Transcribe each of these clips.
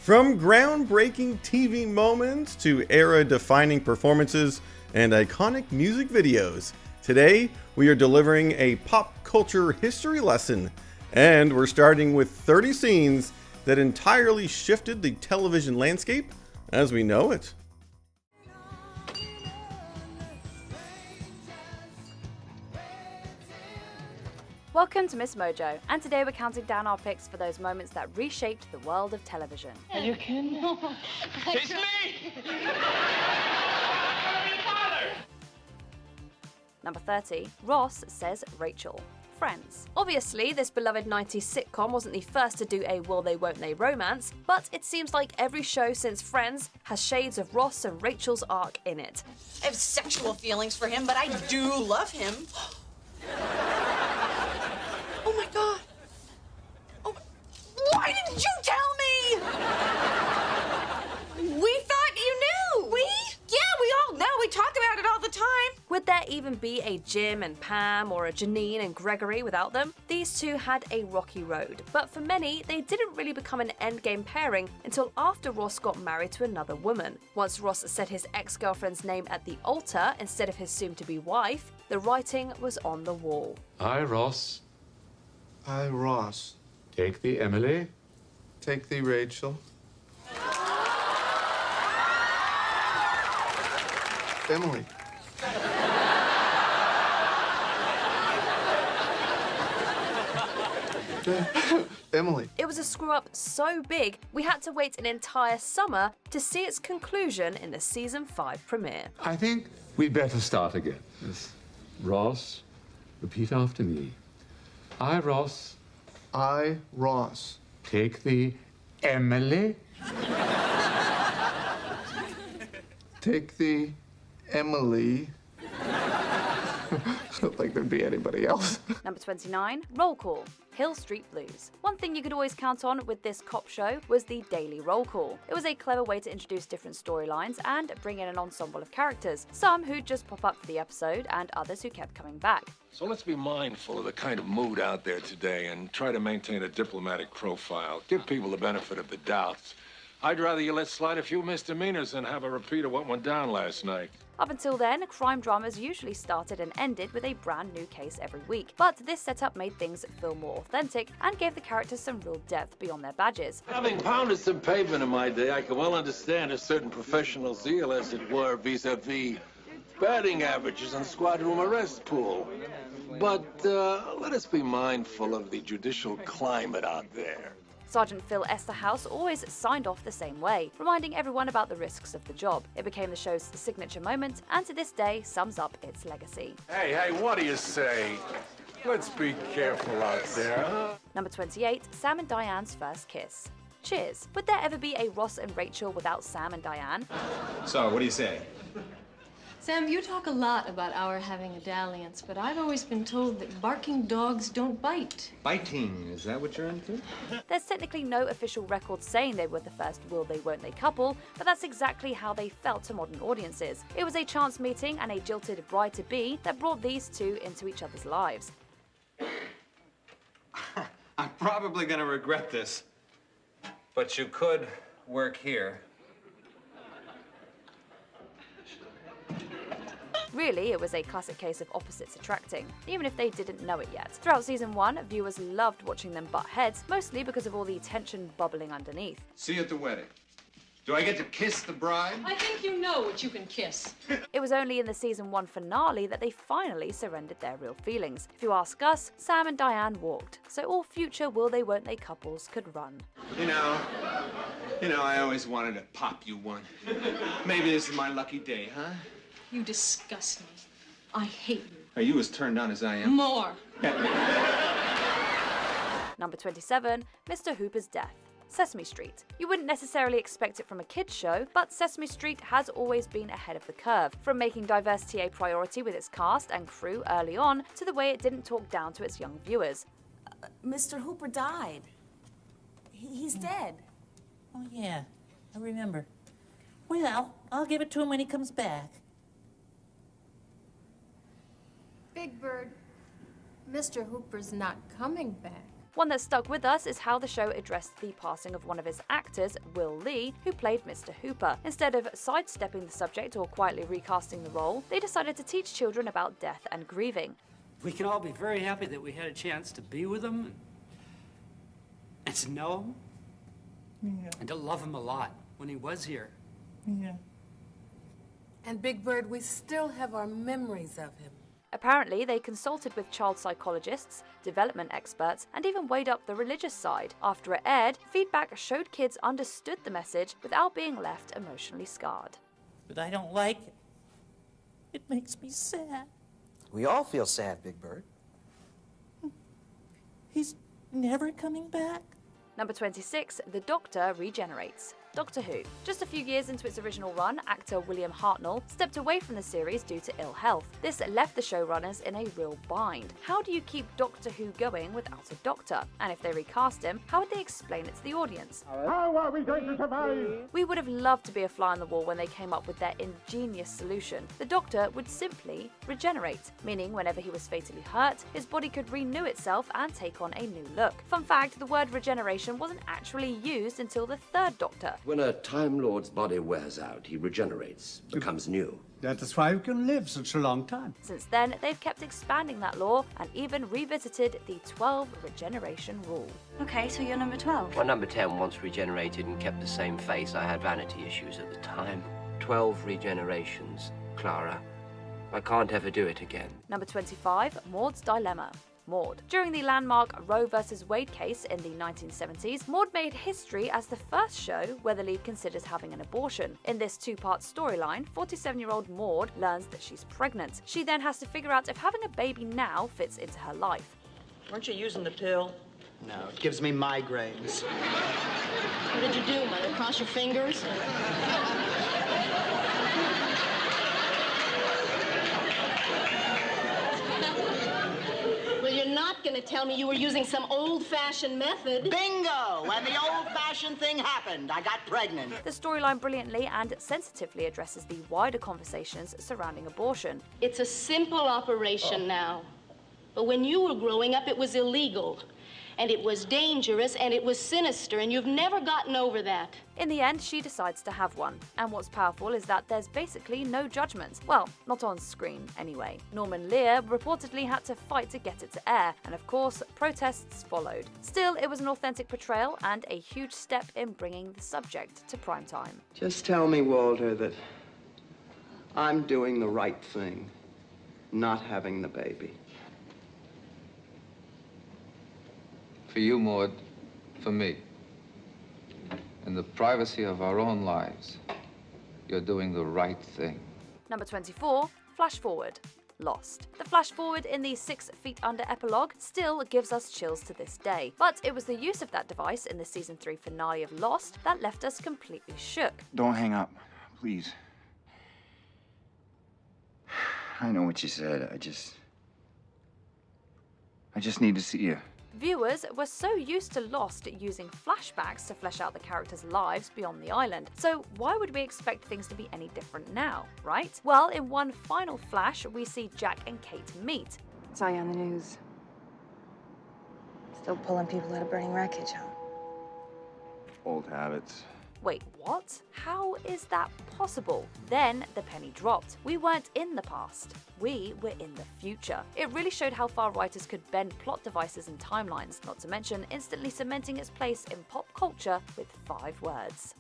From groundbreaking TV moments to era-defining performances and iconic music videos, today we are delivering a pop culture history lesson, and we're starting with 30 scenes that entirely shifted the television landscape as we know it. Welcome to MsMojo, and today we're counting down our picks for those moments that reshaped the world of television. Are you kidding? It's me! Number 30, Ross says Rachel. Friends. Obviously, this beloved 90s sitcom wasn't the first to do a will they won't they romance, but it seems like every show since Friends has shades of Ross and Rachel's arc in it. I have sexual feelings for him, but I do love him. Oh my God. Oh, why didn't you tell me? We thought you knew. We? Yeah, we all know. We talk about it all the time. Would there even be a Jim and Pam or a Janine and Gregory without them? These two had a rocky road, but for many, they didn't really become an endgame pairing until after Ross got married to another woman. Once Ross said his ex-girlfriend's name at the altar instead of his soon-to-be wife, the writing was on the wall. I, Ross. I, Ross. Take thee, Emily. Take thee, Rachel. Emily. Emily. It was a screw-up so big, we had to wait an entire summer to see its conclusion in the season 5 premiere. I think we'd better start again. Yes. Ross, repeat after me. I, Ross. I, Ross. Take thee, Emily. Take thee, Emily. I don't think there'd be anybody else. Number 29, Roll Call. Hill Street Blues. One thing you could always count on with this cop show was the daily roll call. It was a clever way to introduce different storylines and bring in an ensemble of characters, some who'd just pop up for the episode and others who kept coming back. So let's be mindful of the kind of mood out there today and try to maintain a diplomatic profile. Give people the benefit of the doubt. I'd rather you let slide a few misdemeanors than have a repeat of what went down last night. Up until then, crime dramas usually started and ended with a brand new case every week, but this setup made things feel more authentic and gave the characters some real depth beyond their badges. Having pounded some pavement in my day, I can well understand a certain professional zeal, as it were, vis-a-vis batting averages and squad room arrest pool. But let us be mindful of the judicial climate out there. Sergeant Phil Esterhaus always signed off the same way, reminding everyone about the risks of the job. It became the show's signature moment, and to this day sums up its legacy. Hey, what do you say? Let's be careful out there, huh? Number 28, Sam and Diane's first kiss. Cheers. Would there ever be a Ross and Rachel without Sam and Diane? So, what do you say? Sam, you talk a lot about our having a dalliance, but I've always been told that barking dogs don't bite. Biting, is that what you're into? There's technically no official record saying they were the first will they won't they couple, but that's exactly how they felt to modern audiences. It was a chance meeting and a jilted bride-to-be that brought these two into each other's lives. I'm probably gonna regret this, but you could work here. Really, it was a classic case of opposites attracting, even if they didn't know it yet. Throughout season 1, viewers loved watching them butt heads, mostly because of all the tension bubbling underneath. See you at the wedding. Do I get to kiss the bride? I think you know what you can kiss. It was only in the season 1 finale that they finally surrendered their real feelings. If you ask us, Sam and Diane walked, so all future will they won't they couples could run. You know, I always wanted to pop you one. Maybe this is my lucky day, huh? You disgust me. I hate you. Are you as turned on as I am? More. Number 27, Mr. Hooper's death. Sesame Street. You wouldn't necessarily expect it from a kids show, but Sesame Street has always been ahead of the curve, from making diversity a priority with its cast and crew early on, to the way it didn't talk down to its young viewers. Mr. Hooper died. He's dead. Oh, yeah, I remember. Well, I'll give it to him when he comes back. Big Bird, Mr. Hooper's not coming back. One that stuck with us is how the show addressed the passing of one of its actors, Will Lee, who played Mr. Hooper. Instead of sidestepping the subject or quietly recasting the role, they decided to teach children about death and grieving. We can all be very happy that we had a chance to be with him and to know him and to love him a lot when he was here. Yeah. And Big Bird, we still have our memories of him. Apparently, they consulted with child psychologists, development experts, and even weighed up the religious side. After it aired, feedback showed kids understood the message without being left emotionally scarred. But I don't like it. It makes me sad. We all feel sad, Big Bird. He's never coming back. Number 26, The Doctor regenerates. Doctor Who. Just a few years into its original run, actor William Hartnell stepped away from the series due to ill health. This left the showrunners in a real bind. How do you keep Doctor Who going without a doctor? And if they recast him, how would they explain it to the audience? How are we going to survive? We would have loved to be a fly on the wall when they came up with their ingenious solution. The Doctor would simply regenerate, meaning whenever he was fatally hurt, his body could renew itself and take on a new look. Fun fact, the word regeneration wasn't actually used until the third Doctor. When a Time Lord's body wears out, he regenerates, becomes new. That is why we can live such a long time. Since then, they've kept expanding that law and even revisited the 12 regeneration rule. Okay, so you're number 12. Well, number 10 once regenerated and kept the same face. I had vanity issues at the time. 12 regenerations, Clara. I can't ever do it again. Number 25, Maude's Dilemma. Maude. During the landmark Roe vs. Wade case in the 1970s, Maude made history as the first show where the lead considers having an abortion. In this two-part storyline, 47-year-old Maude learns that she's pregnant. She then has to figure out if having a baby now fits into her life. Weren't you using the pill? No, it gives me migraines. What did you do, Mother? Cross your fingers? You're not going to tell me you were using some old-fashioned method. Bingo! When the old-fashioned thing happened, I got pregnant. The storyline brilliantly and sensitively addresses the wider conversations surrounding abortion. It's a simple operation now. But when you were growing up, it was illegal. And it was dangerous, and it was sinister, and you've never gotten over that. In the end, she decides to have one. And what's powerful is that there's basically no judgment. Well, not on screen, anyway. Norman Lear reportedly had to fight to get it to air, and of course, protests followed. Still, it was an authentic portrayal and a huge step in bringing the subject to primetime. Just tell me, Walter, that I'm doing the right thing, not having the baby. For you, Maude, for me. In the privacy of our own lives, you're doing the right thing. Number 24, Flash Forward. Lost. The flash forward in the 6 Feet Under epilogue still gives us chills to this day, but it was the use of that device in the season 3 finale of Lost that left us completely shook. Don't hang up, please. I know what you said. I just need to see you. Viewers were so used to Lost using flashbacks to flesh out the characters' lives beyond the island, so why would we expect things to be any different now, right? Well, in one final flash, we see Jack and Kate meet. Saw you on the news. Still pulling people out of burning wreckage, huh? Old habits. Wait, what? How is that possible? Then the penny dropped. We weren't in the past. We were in the future. It really showed how far writers could bend plot devices and timelines, not to mention instantly cementing its place in pop culture with 5 words.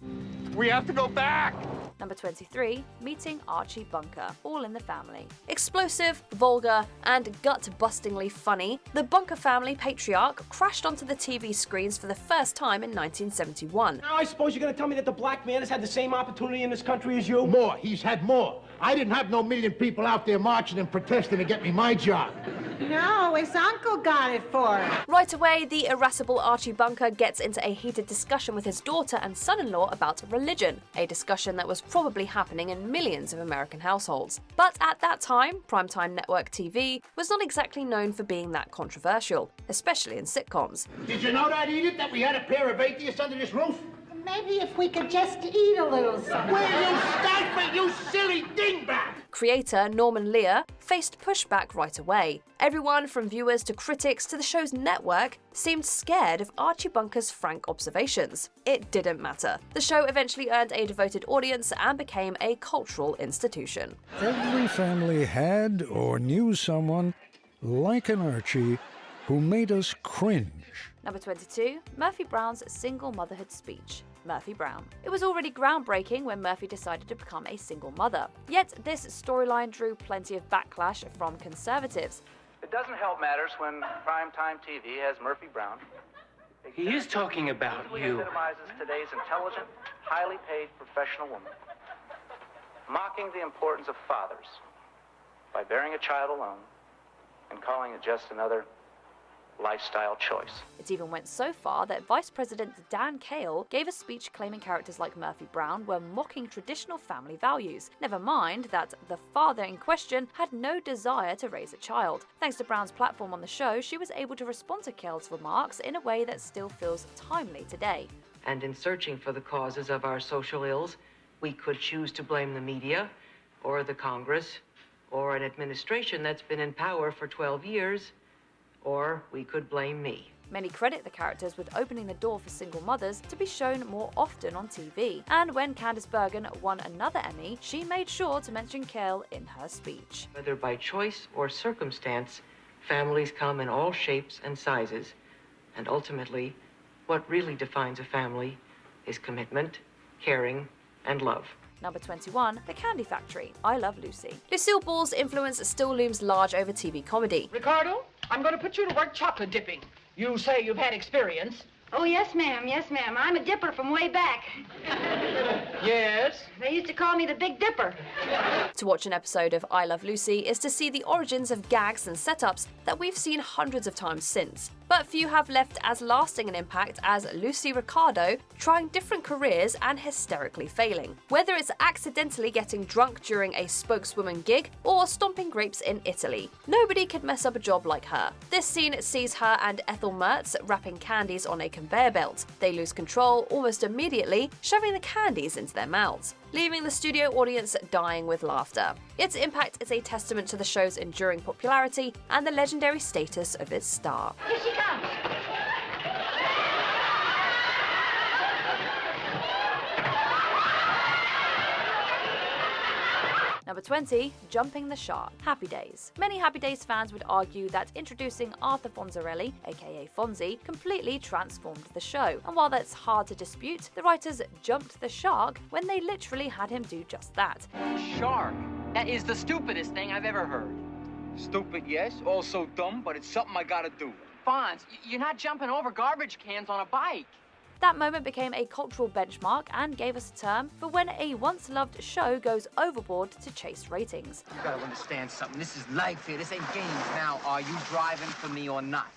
We have to go back! Number 23, meeting Archie Bunker, all in the family. Explosive, vulgar, and gut-bustingly funny, the Bunker family patriarch crashed onto the TV screens for the first time in 1971. Now I suppose you're gonna tell me that the black man has had the same opportunity in this country as you? More. He's had more. I didn't have no million people out there marching and protesting to get me my job. No, his uncle got it for him. Right away, the irascible Archie Bunker gets into a heated discussion with his daughter and son-in-law about religion, a discussion that was probably happening in millions of American households. But at that time, primetime network TV was not exactly known for being that controversial, especially in sitcoms. Did you know that, Edith, that we had a pair of atheists under this roof? Maybe if we could just eat a little something. Will you start me, you silly dingbat? Creator Norman Lear faced pushback right away. Everyone from viewers to critics to the show's network seemed scared of Archie Bunker's frank observations. It didn't matter. The show eventually earned a devoted audience and became a cultural institution. Every family had or knew someone like an Archie who made us cringe. Number 22, Murphy Brown's single motherhood speech. Murphy Brown. It was already groundbreaking when Murphy decided to become a single mother. Yet this storyline drew plenty of backlash from conservatives. It doesn't help matters when primetime TV has Murphy Brown. He is talking about you. Epitomizes today's intelligent, highly paid professional woman, mocking the importance of fathers by bearing a child alone and calling it just another lifestyle choice. It even went so far that Vice President Dan Cale gave a speech claiming characters like Murphy Brown were mocking traditional family values. Never mind that the father in question had no desire to raise a child. Thanks to Brown's platform on the show, she was able to respond to Cale's remarks in a way that still feels timely today. And in searching for the causes of our social ills, we could choose to blame the media, or the Congress, or an administration that's been in power for 12 years, or we could blame me. Many credit the characters with opening the door for single mothers to be shown more often on TV. And when Candice Bergen won another Emmy, she made sure to mention Cale in her speech. Whether by choice or circumstance, families come in all shapes and sizes, and ultimately, what really defines a family is commitment, caring, and love. Number 21, The Candy Factory, I Love Lucy. Lucille Ball's influence still looms large over TV comedy. Ricardo, I'm going to put you to work chocolate dipping. You say you've had experience. Oh, yes, ma'am. Yes, ma'am. I'm a dipper from way back. Yes? They used to call me the Big Dipper. To watch an episode of I Love Lucy is to see the origins of gags and setups that we've seen hundreds of times since. But few have left as lasting an impact as Lucy Ricardo, trying different careers and hysterically failing. Whether it's accidentally getting drunk during a spokeswoman gig or stomping grapes in Italy, nobody could mess up a job like her. This scene sees her and Ethel Mertz wrapping candies on a conveyor belt. They lose control almost immediately, shoving the candies into their mouths, leaving the studio audience dying with laughter. Its impact is a testament to the show's enduring popularity and the legendary status of its star. Here she comes. Number 20, Jumping the Shark, Happy Days. Many Happy Days fans would argue that introducing Arthur Fonzarelli, aka Fonzie, completely transformed the show. And while that's hard to dispute, the writers jumped the shark when they literally had him do just that. Shark. That is the stupidest thing I've ever heard. Stupid, yes. Also dumb, but it's something I gotta do. Fonz, you're not jumping over garbage cans on a bike. That moment became a cultural benchmark and gave us a term for when a once-loved show goes overboard to chase ratings. You gotta understand something. This is life here. This ain't games. Now, are you driving for me or not?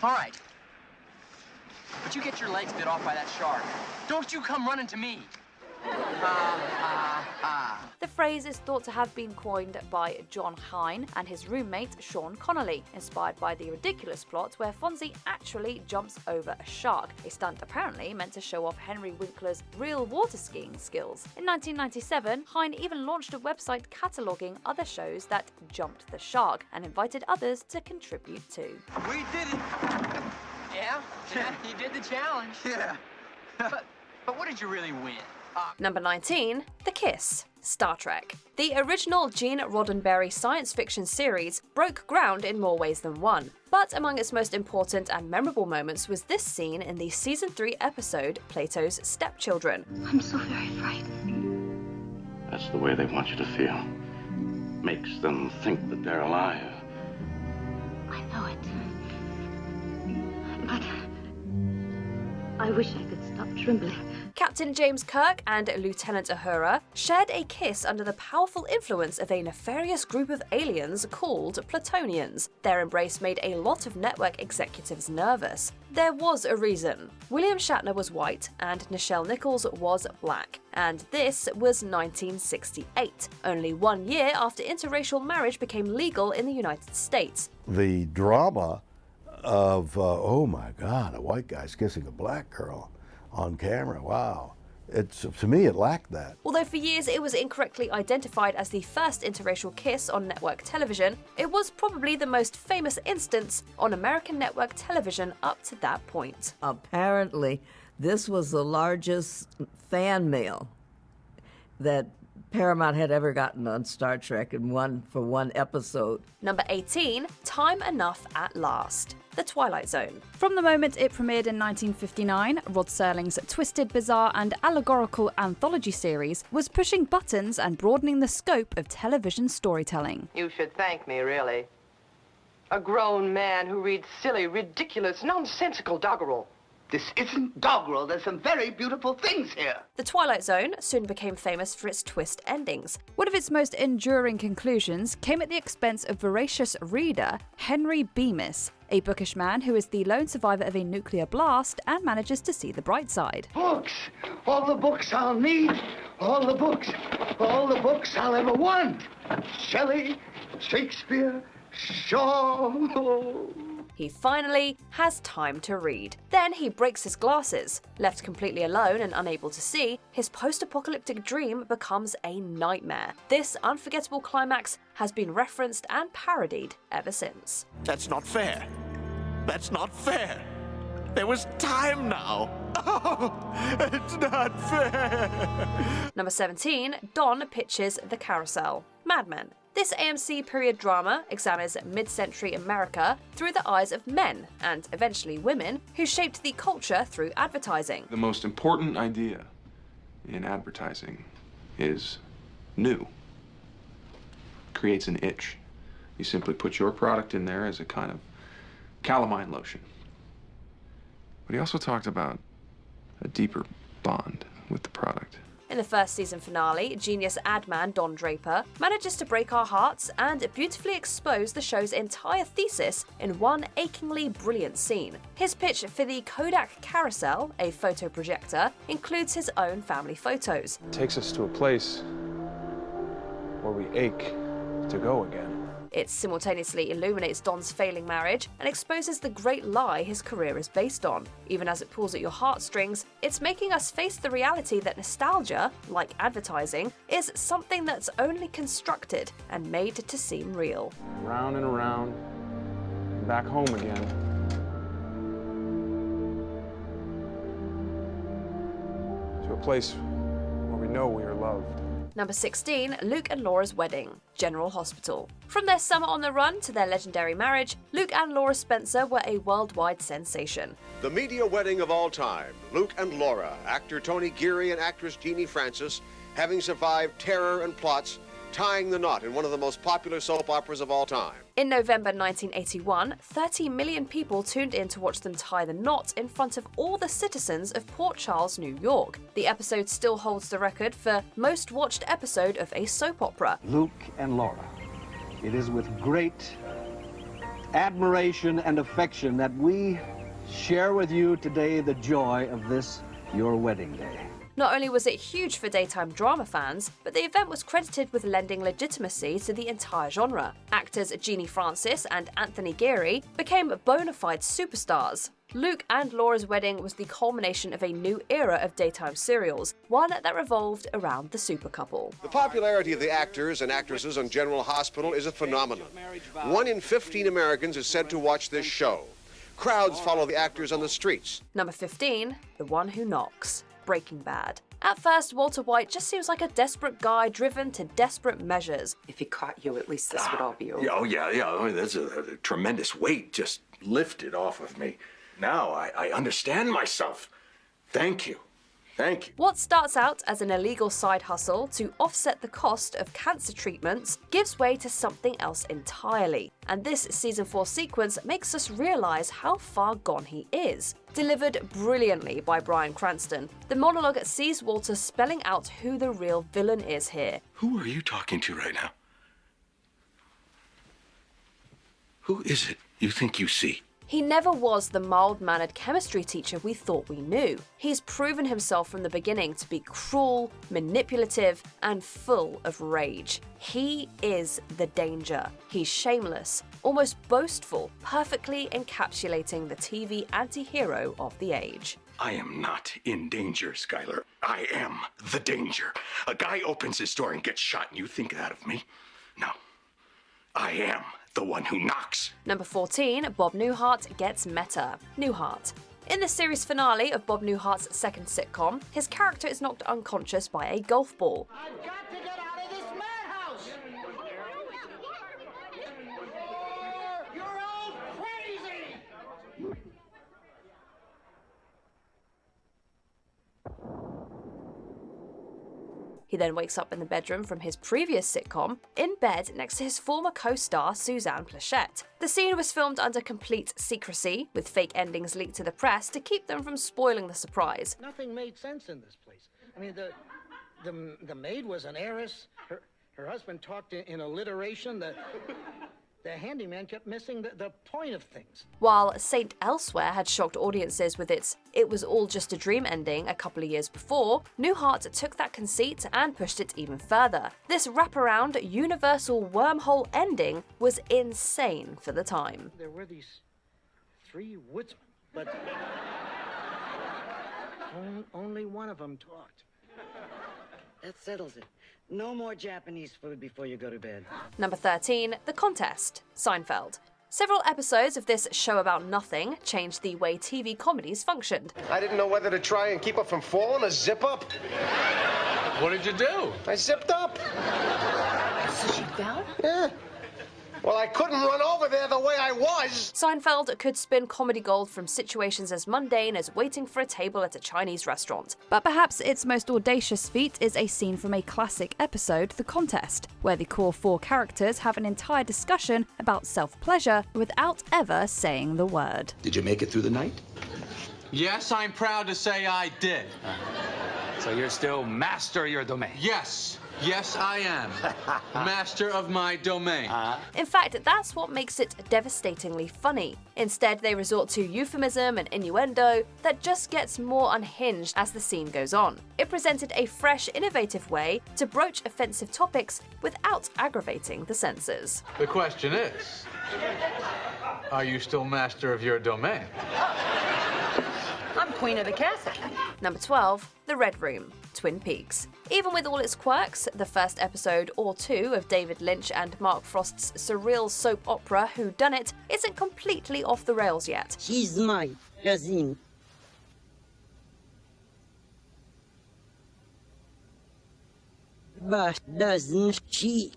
All right. But you get your legs bit off by that shark. Don't you come running to me. The phrase is thought to have been coined by John Hine and his roommate Sean Connolly, inspired by the ridiculous plot where Fonzie actually jumps over a shark, a stunt apparently meant to show off Henry Winkler's real water skiing skills. In 1997, Hine even launched a website cataloguing other shows that jumped the shark and invited others to contribute too. We did it. Yeah? You did the challenge. Yeah. But what did you really win? Number 19, The Kiss, Star Trek. The original Gene Roddenberry science fiction series broke ground in more ways than one. But among its most important and memorable moments was this scene in the season 3 episode Plato's Stepchildren. I'm so very frightened. That's the way they want you to feel. Makes them think that they're alive. I know it. But I wish I could stop trembling. Captain James Kirk and Lieutenant Uhura shared a kiss under the powerful influence of a nefarious group of aliens called Platonians. Their embrace made a lot of network executives nervous. There was a reason. William Shatner was white and Nichelle Nichols was black. And this was 1968, only 1 year after interracial marriage became legal in the United States. The drama of, oh my God, a white guy's kissing a black girl on camera, wow. To me, it lacked that. Although for years it was incorrectly identified as the first interracial kiss on network television, it was probably the most famous instance on American network television up to that point. Apparently, this was the largest fan mail that Paramount had ever gotten on Star Trek for one episode. Number 18, Time Enough at Last. The Twilight Zone. From the moment it premiered in 1959, Rod Serling's twisted, bizarre and allegorical anthology series was pushing buttons and broadening the scope of television storytelling. You should thank me, really. A grown man who reads silly, ridiculous, nonsensical doggerel. This isn't doggerel. There's some very beautiful things here. The Twilight Zone soon became famous for its twist endings. One of its most enduring conclusions came at the expense of voracious reader Henry Bemis, a bookish man who is the lone survivor of a nuclear blast and manages to see the bright side. Books! All the books I'll need. All the books I'll ever want. Shelley, Shakespeare, Shaw. He finally has time to read. Then he breaks his glasses. Left completely alone and unable to see, his post-apocalyptic dream becomes a nightmare. This unforgettable climax has been referenced and parodied ever since. That's not fair. That's not fair. There was time now. Oh, it's not fair. Number 17, Don pitches The Carousel. Mad Men. This AMC period drama examines mid-century America through the eyes of men, and eventually women, who shaped the culture through advertising. The most important idea in advertising is new. Creates an itch. You simply put your product in there as a kind of calamine lotion. But he also talked about a deeper bond with the product. In the first season finale, genius ad man Don Draper manages to break our hearts and beautifully expose the show's entire thesis in one achingly brilliant scene. His pitch for the Kodak Carousel, a photo projector, includes his own family photos. It takes us to a place where we ache to go again. It simultaneously illuminates Don's failing marriage and exposes the great lie his career is based on. Even as it pulls at your heartstrings, it's making us face the reality that nostalgia, like advertising, is something that's only constructed and made to seem real. Round and around, and back home again. To a place where we know we are loved. Number 16, Luke and Laura's Wedding, General Hospital. From their summer on the run to their legendary marriage, Luke and Laura Spencer were a worldwide sensation. The media wedding of all time, Luke and Laura, actor Tony Geary and actress Jeannie Francis, having survived terror and plots, tying the knot in one of the most popular soap operas of all time. In November 1981, 30 million people tuned in to watch them tie the knot in front of all the citizens of Port Charles, New York. The episode still holds the record for most watched episode of a soap opera. Luke and Laura, it is with great admiration and affection that we share with you today the joy of this, your wedding day. Not only was it huge for daytime drama fans, but the event was credited with lending legitimacy to the entire genre. Actors Jeannie Francis and Anthony Geary became bona fide superstars. Luke and Laura's Wedding was the culmination of a new era of daytime serials, one that revolved around the super couple. The popularity of the actors and actresses on General Hospital is a phenomenon. 1 in 15 Americans is said to watch this show. Crowds follow the actors on the streets. Number 15, The One Who Knocks. Breaking Bad. At first, Walter White just seems like a desperate guy driven to desperate measures. If he caught you, at least this would all be over. Oh, yeah. I mean, that's a tremendous weight just lifted off of me. Now I understand myself. Thank you. Thank you. What starts out as an illegal side hustle to offset the cost of cancer treatments gives way to something else entirely. And this season 4 sequence makes us realize how far gone he is. Delivered brilliantly by Bryan Cranston, the monologue sees Walter spelling out who the real villain is here. Who are you talking to right now? Who is it you think you see? He never was the mild-mannered chemistry teacher we thought we knew. He's proven himself from the beginning to be cruel, manipulative, and full of rage. He is the danger. He's shameless, almost boastful, perfectly encapsulating the TV anti-hero of the age. I am not in danger, Skylar. I am the danger. A guy opens his door and gets shot, and you think that of me? No. I am the one who knocks. Number 14, Bob Newhart gets meta. Newhart. In the series finale of Bob Newhart's second sitcom, his character is knocked unconscious by a golf ball. I've got to get out of this madhouse! You're all crazy! He then wakes up in the bedroom from his previous sitcom, in bed next to his former co-star Suzanne Plachette. The scene was filmed under complete secrecy, with fake endings leaked to the press to keep them from spoiling the surprise. Nothing made sense in this place. I mean, the maid was an heiress. Her husband talked in alliteration. The handyman kept missing the point of things. While Saint Elsewhere had shocked audiences with its "it was all just a dream" ending a couple of years before, Newhart took that conceit and pushed it even further. This wraparound, universal wormhole ending was insane for the time. There were these 3 woodsmen, but only one of them talked. That settles it. No more Japanese food before you go to bed. Number 13, The Contest, Seinfeld. Several episodes of this show about nothing changed the way TV comedies functioned. I didn't know whether to try and keep her from falling or zip up. What did you do? I zipped up. So she fell? Yeah. Well, I couldn't run over there the way I was. Seinfeld could spin comedy gold from situations as mundane as waiting for a table at a Chinese restaurant. But perhaps its most audacious feat is a scene from a classic episode, The Contest, where the core 4 characters have an entire discussion about self-pleasure without ever saying the word. Did you make it through the night? Yes, I'm proud to say I did. So you're still master of your domain? Yes. Yes, I am. Master of my domain. In fact, that's what makes it devastatingly funny. Instead, they resort to euphemism and innuendo that just gets more unhinged as the scene goes on. It presented a fresh, innovative way to broach offensive topics without aggravating the senses. The question is, are you still master of your domain? I'm queen of the castle. Number 12, The Red Room, Twin Peaks. Even with all its quirks, the first episode or 2 of David Lynch and Mark Frost's surreal soap opera Whodunit isn't completely off the rails yet. She's my cousin. But doesn't she?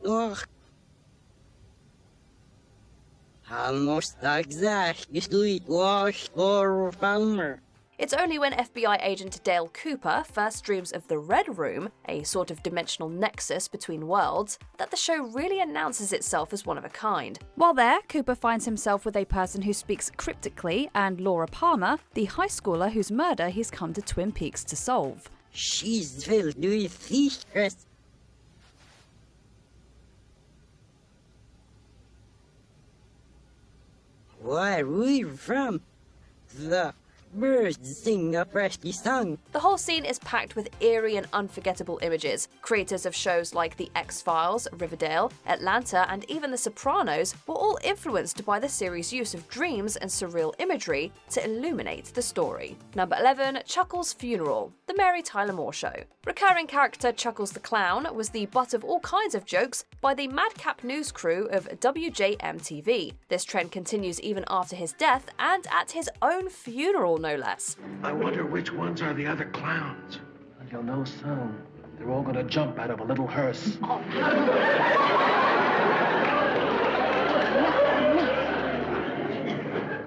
Almost exactly was for farmer. It's only when FBI agent Dale Cooper first dreams of the Red Room, a sort of dimensional nexus between worlds, that the show really announces itself as one of a kind. While there, Cooper finds himself with a person who speaks cryptically and Laura Palmer, the high schooler whose murder he's come to Twin Peaks to solve. She's filled with secrets. Where are we from? The birds sing a freshly sung. The whole scene is packed with eerie and unforgettable images. Creators of shows like The X-Files, Riverdale, Atlanta, and even The Sopranos were all influenced by the series' use of dreams and surreal imagery to illuminate the story. Number 11, Chuckles' Funeral, The Mary Tyler Moore Show. Recurring character Chuckles the Clown was the butt of all kinds of jokes by the madcap news crew of WJM-TV. This trend continues even after his death and at his own funeral, no less. I wonder which ones are the other clowns. You'll know soon. They're all gonna jump out of a little hearse.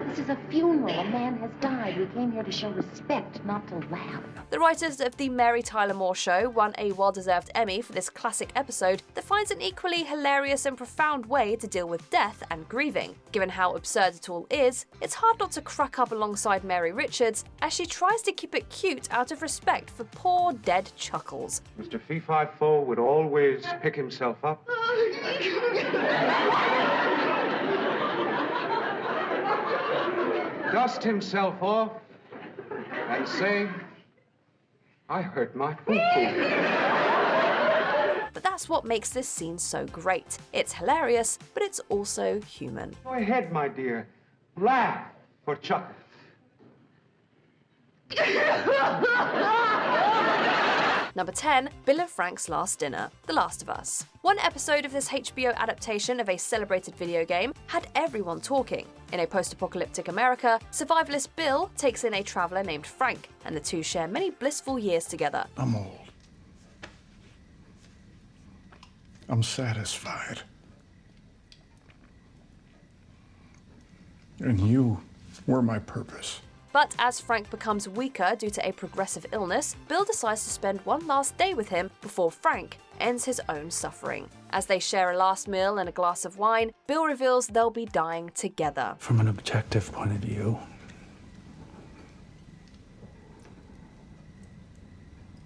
This is a funeral. A man has died. We came here to show respect, not to laugh. The writers of The Mary Tyler Moore Show won a well-deserved Emmy for this classic episode that finds an equally hilarious and profound way to deal with death and grieving. Given how absurd it all is, it's hard not to crack up alongside Mary Richards as she tries to keep it cute out of respect for poor dead Chuckles. Mr. Fee-Fi-Fo would always pick himself up. dust himself off and say, I hurt my poo-poo. But that's what makes this scene so great. It's hilarious, but it's also human. Go ahead, my dear. Laugh for Chuck. Number 10, Bill and Frank's Last Dinner, The Last of Us. One episode of this HBO adaptation of a celebrated video game had everyone talking. In a post-apocalyptic America, survivalist Bill takes in a traveler named Frank, and the two share many blissful years together. I'm old. I'm satisfied. And you were my purpose. But as Frank becomes weaker due to a progressive illness, Bill decides to spend one last day with him before Frank ends his own suffering. As they share a last meal and a glass of wine, Bill reveals they'll be dying together. From an objective point of view,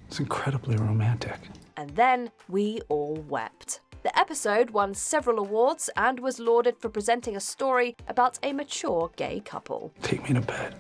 it's incredibly romantic. And then we all wept. The episode won several awards and was lauded for presenting a story about a mature gay couple. Take me to bed.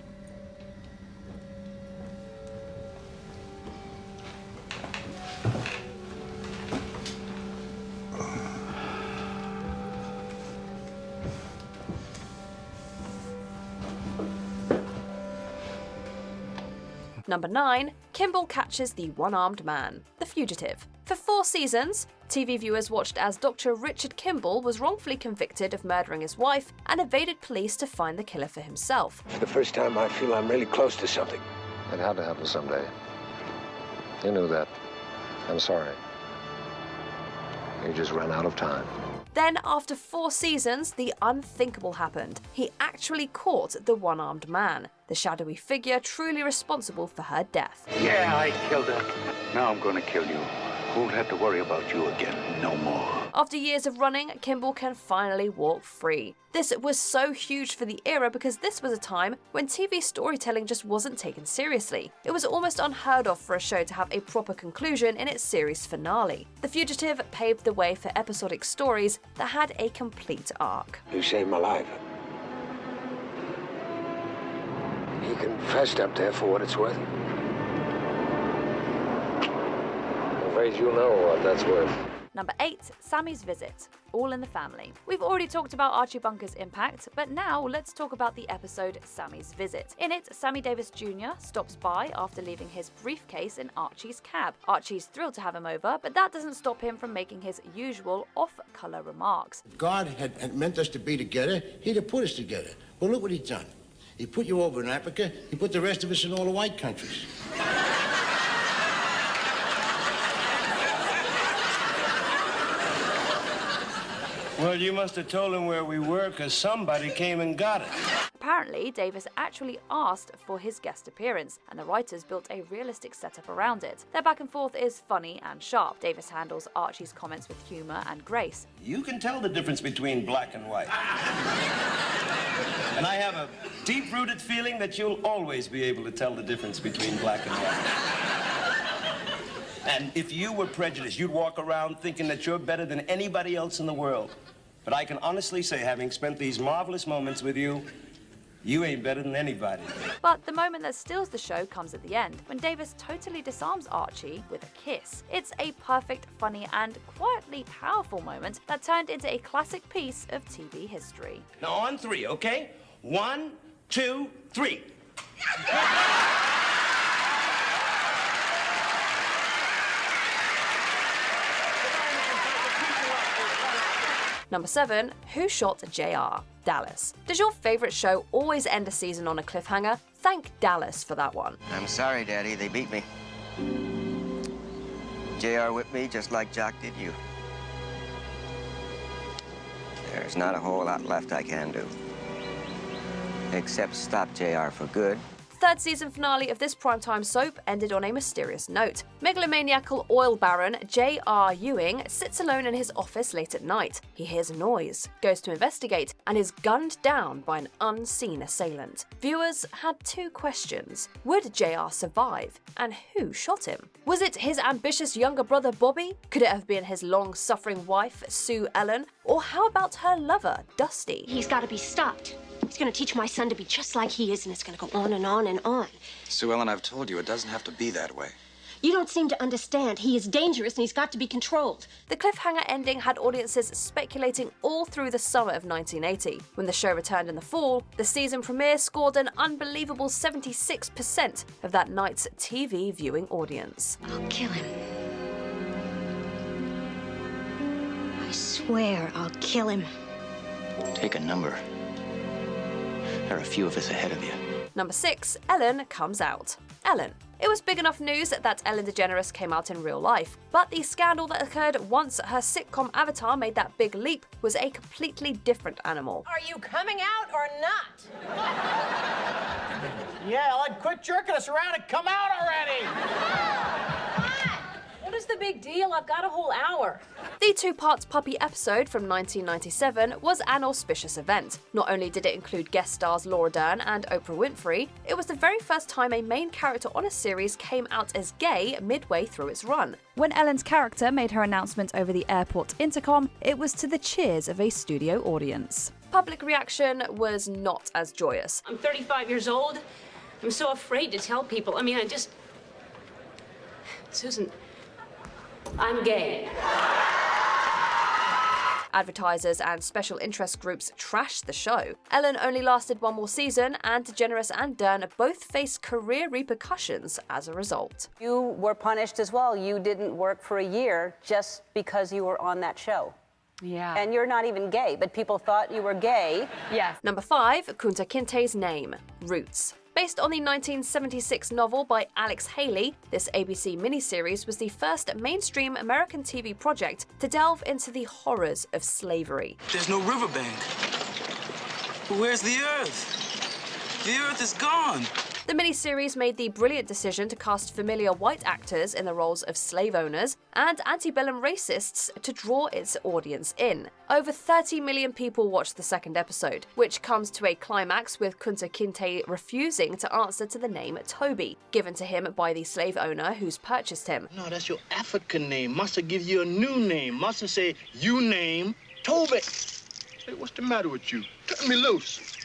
Number 9, Kimball catches the one-armed man, The Fugitive. For 4 seasons, TV viewers watched as Dr. Richard Kimball was wrongfully convicted of murdering his wife and evaded police to find the killer for himself. For the first time, I feel I'm really close to something. It had to happen someday. You knew that. I'm sorry. You just ran out of time. Then, after 4 seasons, the unthinkable happened. He actually caught the one-armed man, the shadowy figure truly responsible for her death. Yeah, I killed her. Now I'm gonna kill you. Won't have to worry about you again no more. After years of running, Kimball can finally walk free. This was so huge for the era because this was a time when TV storytelling just wasn't taken seriously. It was almost unheard of for a show to have a proper conclusion in its series finale. The Fugitive paved the way for episodic stories that had a complete arc. You saved my life. You confessed up there for what it's worth. I'm afraid you'll know what that's worth. Number 8, Sammy's Visit, All in the Family. We've already talked about Archie Bunker's impact, but now let's talk about the episode Sammy's Visit. In it, Sammy Davis Jr. stops by after leaving his briefcase in Archie's cab. Archie's thrilled to have him over, but that doesn't stop him from making his usual off-color remarks. If God had meant us to be together, he'd have put us together. Well, look what he's done. He put you over in Africa, he put the rest of us in all the white countries. Well, you must have told him where we were, because somebody came and got it. Apparently, Davis actually asked for his guest appearance, and the writers built a realistic setup around it. Their back and forth is funny and sharp. Davis handles Archie's comments with humor and grace. You can tell the difference between black and white. And I have a deep-rooted feeling that you'll always be able to tell the difference between black and white. And if you were prejudiced, you'd walk around thinking that you're better than anybody else in the world. But I can honestly say, having spent these marvelous moments with you, you ain't better than anybody. But the moment that steals the show comes at the end, when Davis totally disarms Archie with a kiss. It's a perfect, funny, and quietly powerful moment that turned into a classic piece of TV history. Now on 3, okay? 1, 2, 3. Number 7, Who Shot JR? Dallas. Does your favourite show always end a season on a cliffhanger? Thank Dallas for that one. I'm sorry, Daddy, they beat me. JR whipped me just like Jock did you. There's not a whole lot left I can do. Except stop JR for good. Third season finale of this primetime soap ended on a mysterious note. Megalomaniacal oil baron J.R. Ewing sits alone in his office late at night. He hears a noise, goes to investigate, and is gunned down by an unseen assailant. Viewers had 2 questions. Would J.R. survive? And who shot him? Was it his ambitious younger brother Bobby? Could it have been his long-suffering wife, Sue Ellen? Or how about her lover, Dusty? He's got to be stopped. He's going to teach my son to be just like he is, and it's going to go on and on and on. Sue Ellen, I've told you, it doesn't have to be that way. You don't seem to understand. He is dangerous, and he's got to be controlled. The cliffhanger ending had audiences speculating all through the summer of 1980. When the show returned in the fall, the season premiere scored an unbelievable 76% of that night's TV viewing audience. I'll kill him. I swear I'll kill him. Take a number. There are a few of us ahead of you. Number 6, Ellen comes out. Ellen. It was big enough news that Ellen DeGeneres came out in real life, but the scandal that occurred once her sitcom avatar made that big leap was a completely different animal. Are you coming out or not? Yeah, like, quit jerking us around and come out already! What is the big deal? I've got a whole hour. The two-part puppy episode from 1997 was an auspicious event. Not only did it include guest stars Laura Dern and Oprah Winfrey, it was the very first time a main character on a series came out as gay midway through its run. When Ellen's character made her announcement over the airport intercom, it was to the cheers of a studio audience. Public reaction was not as joyous. I'm 35 years old. I'm so afraid to tell people. I mean, Susan, I'm gay. Advertisers and special interest groups trashed the show. Ellen only lasted one more season, and DeGeneres and Dern both faced career repercussions as a result. You were punished as well. You didn't work for a year just because you were on that show. Yeah. And you're not even gay, but people thought you were gay. Yes. Number 5, Kunta Kinte's name, Roots. Based on the 1976 novel by Alex Haley, this ABC miniseries was the first mainstream American TV project to delve into the horrors of slavery. There's no riverbank. Where's the Earth? The Earth is gone. The miniseries made the brilliant decision to cast familiar white actors in the roles of slave owners and antebellum racists to draw its audience in. Over 30 million people watched the second episode, which comes to a climax with Kunta Kinte refusing to answer to the name Toby, given to him by the slave owner who's purchased him. No, that's your African name. Must've give you a new name. Must've say, you name Toby. Hey, what's the matter with you? Turn me loose.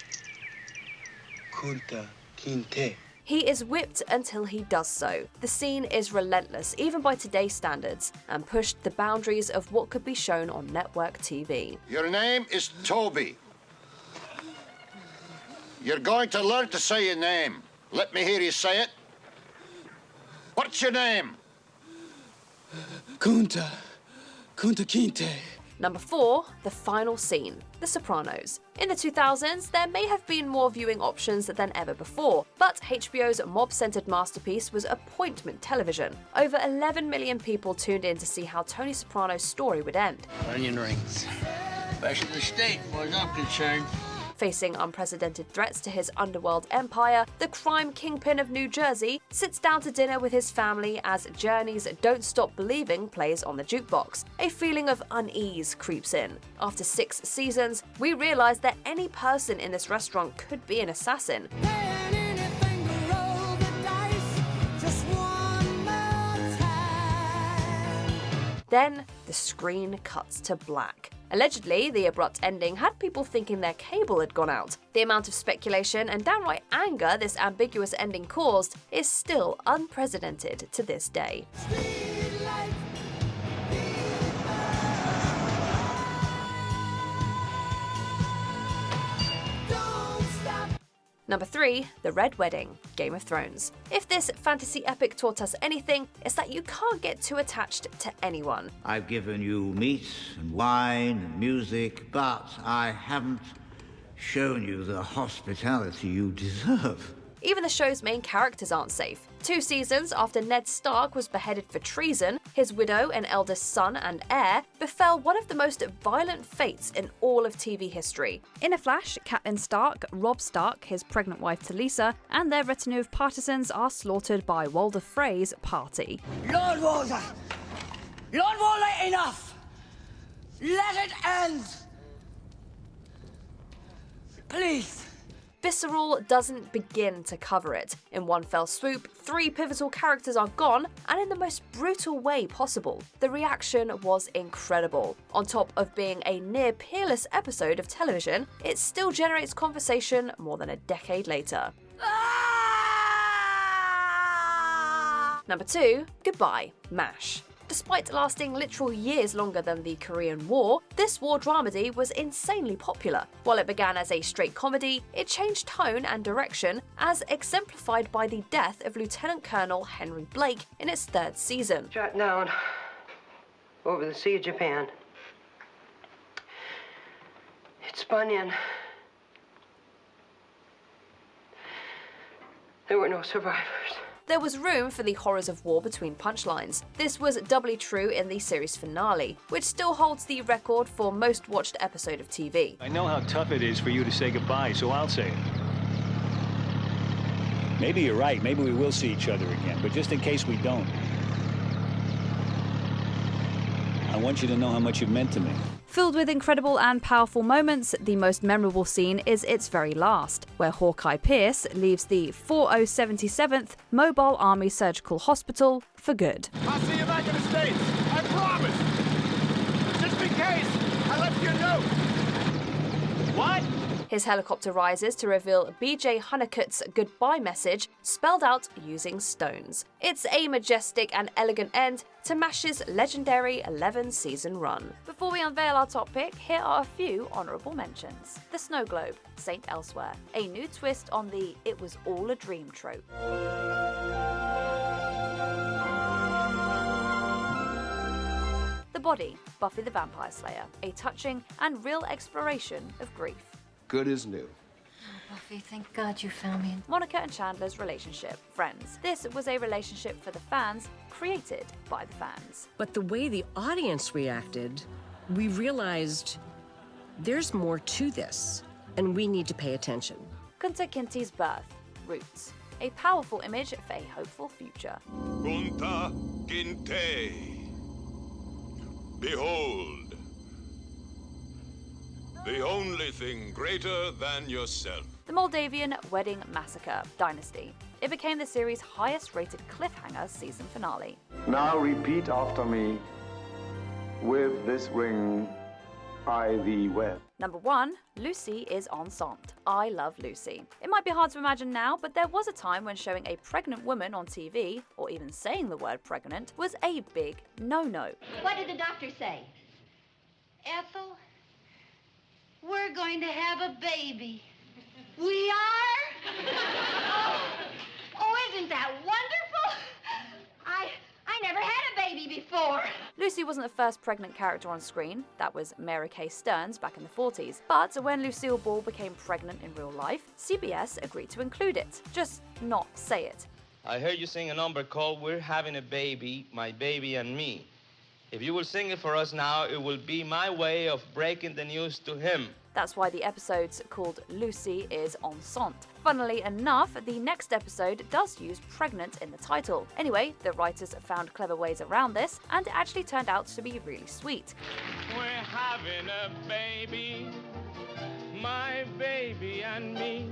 Kunta Kinte. He is whipped until he does so. The scene is relentless, even by today's standards, and pushed the boundaries of what could be shown on network TV. Your name is Toby. You're going to learn to say your name. Let me hear you say it. What's your name? Kunta Kinte. Number 4, the final scene, The Sopranos. In the 2000s, there may have been more viewing options than ever before, but HBO's mob-centered masterpiece was appointment television. Over 11 million people tuned in to see how Tony Soprano's story would end. Onion rings. Best of the state, as far as I'm concerned. Facing unprecedented threats to his underworld empire, the crime kingpin of New Jersey sits down to dinner with his family as Journey's Don't Stop Believing plays on the jukebox. A feeling of unease creeps in. After 6 seasons, we realize that any person in this restaurant could be an assassin. Then, the screen cuts to black. Allegedly, the abrupt ending had people thinking their cable had gone out. The amount of speculation and downright anger this ambiguous ending caused is still unprecedented to this day. Number 3, The Red Wedding, Game of Thrones. If this fantasy epic taught us anything, it's that you can't get too attached to anyone. I've given you meat and wine and music, but I haven't shown you the hospitality you deserve. Even the show's main characters aren't safe. 2 seasons after Ned Stark was beheaded for treason, his widow and eldest son and heir befell one of the most violent fates in all of TV history. In a flash, Catelyn Stark, Robb Stark, his pregnant wife Talisa, and their retinue of partisans are slaughtered by Walder Frey's party. Lord Walder! Lord Walder, enough! Let it end! Please. Visceral doesn't begin to cover it. In one fell swoop, 3 pivotal characters are gone, and in the most brutal way possible. The reaction was incredible. On top of being a near peerless episode of television, it still generates conversation more than a decade later. Number 2, Goodbye, MASH. Despite lasting literal years longer than the Korean War, this war dramedy was insanely popular. While it began as a straight comedy, it changed tone and direction, as exemplified by the death of Lieutenant Colonel Henry Blake in its 3rd season. Shot down over the Sea of Japan. It spun in. There were no survivors. There was room for the horrors of war between punchlines. This was doubly true in the series finale, which still holds the record for most watched episode of TV. I know how tough it is for you to say goodbye, so I'll say it. Maybe you're right, maybe we will see each other again, but just in case we don't, I want you to know how much you've meant to me. Filled with incredible and powerful moments, the most memorable scene is its very last, where Hawkeye Pierce leaves the 4077th Mobile Army Surgical Hospital for good. I'll see you back in the States. I promise. Just in case, I left you a note. What? His helicopter rises to reveal B.J. Honeycutt's goodbye message, spelled out using stones. It's a majestic and elegant end to MASH's legendary 11-season run. Before we unveil our top pick, here are a few honourable mentions. The Snow Globe, Saint Elsewhere, a new twist on the "it was all a dream" trope. The Body, Buffy the Vampire Slayer, a touching and real exploration of grief. Good as new. Oh, Buffy, thank God you found me. Monica and Chandler's relationship, Friends. This was a relationship for the fans, created by the fans. But the way the audience reacted, we realized there's more to this, and we need to pay attention. Kunta Kinte's birth, Roots. A powerful image for a hopeful future. Kunta Kinte. Behold, the only thing greater than yourself. The Moldavian Wedding Massacre, Dynasty. It became the series' highest-rated cliffhanger season finale. Now repeat after me. With this ring, I thee wed. Number 1, Lucy is enceinte. I love Lucy. It might be hard to imagine now, but there was a time when showing a pregnant woman on TV, or even saying the word pregnant, was a big no-no. What did the doctor say? Ethel, we're going to have a baby. We are? Oh, isn't that wonderful? I never had a baby before. Lucy wasn't the first pregnant character on screen. That was Mary Kay Stearns back in the 40s. But when Lucille Ball became pregnant in real life, CBS agreed to include it. Just not say it. I heard you sing a number called We're Having a Baby, My Baby and Me. If you will sing it for us now, it will be my way of breaking the news to him. That's why the episode's called Lucy is enceinte. Funnily enough, the next episode does use pregnant in the title. Anyway, the writers found clever ways around this, and it actually turned out to be really sweet. We're having a baby, my baby and me.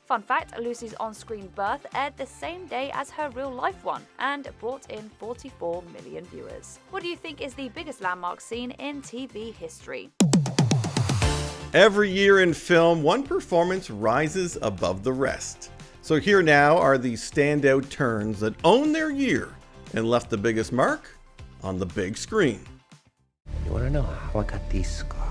Fun fact, Lucy's on-screen birth aired the same day as her real-life one, and brought in 44 million viewers. What do you think is the biggest landmark scene in TV history? Every year in film, one performance rises above the rest. So here now are the standout turns that own their year and left the biggest mark on the big screen. You want to know how I got these scars?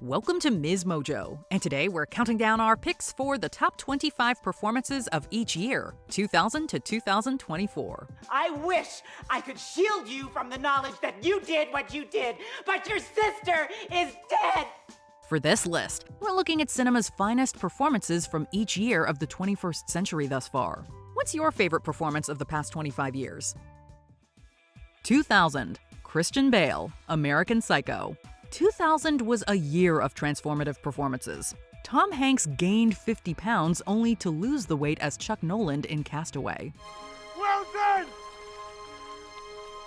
Welcome to MsMojo, and today we're counting down our picks for the top 25 performances of each year, 2000 to 2024. I wish I could shield you from the knowledge that you did what you did, but your sister is dead! For this list, we're looking at cinema's finest performances from each year of the 21st century thus far. What's your favorite performance of the past 25 years? 2000, Christian Bale, American Psycho. 2000 was a year of transformative performances. Tom Hanks gained 50 pounds only to lose the weight as Chuck Noland in Castaway. Well done!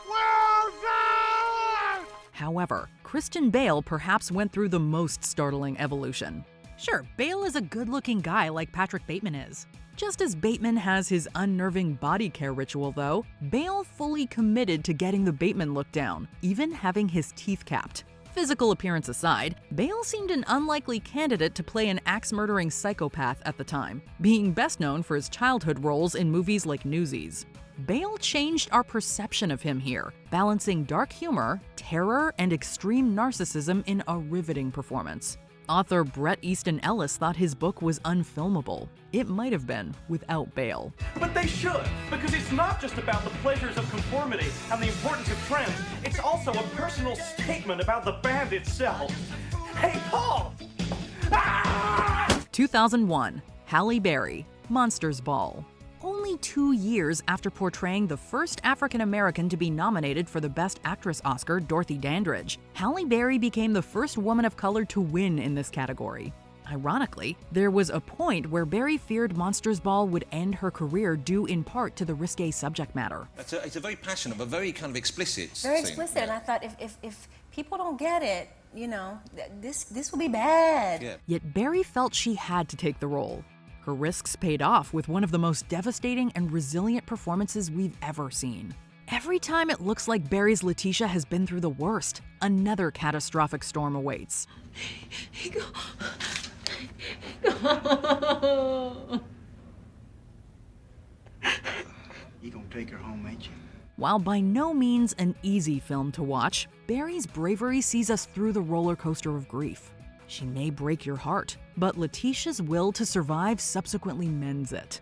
Well done! However, Christian Bale perhaps went through the most startling evolution. Sure, Bale is a good-looking guy like Patrick Bateman is. Just as Bateman has his unnerving body care ritual, though, Bale fully committed to getting the Bateman look down, even having his teeth capped. Physical appearance aside, Bale seemed an unlikely candidate to play an axe-murdering psychopath at the time, being best known for his childhood roles in movies like Newsies. Bale changed our perception of him here, balancing dark humor, terror, and extreme narcissism in a riveting performance. Author Bret Easton Ellis thought his book was unfilmable. It might have been without Bale. But they should, because it's not just about the pleasures of conformity and the importance of trends. It's also a personal statement about the band itself. Hey, Paul! 2001, Halle Berry, Monsters Ball. Only 2 years after portraying the first African-American to be nominated for the Best Actress Oscar, Dorothy Dandridge, Halle Berry became the first woman of color to win in this category. Ironically, there was a point where Berry feared Monsters Ball would end her career due in part to the risque subject matter. It's a very passionate, but very kind of explicit Very scene. explicit, and I thought if people don't get it, you know, this will be bad. Yeah. Yet Berry felt she had to take the role. Her risks paid off with one of the most devastating and resilient performances we've ever seen. Every time it looks like Berry's Letitia has been through the worst, another catastrophic storm awaits. You gonna take her home, ain't you? While by no means an easy film to watch, Berry's bravery sees us through the roller coaster of grief. She may break your heart, but Letitia's will to survive subsequently mends it.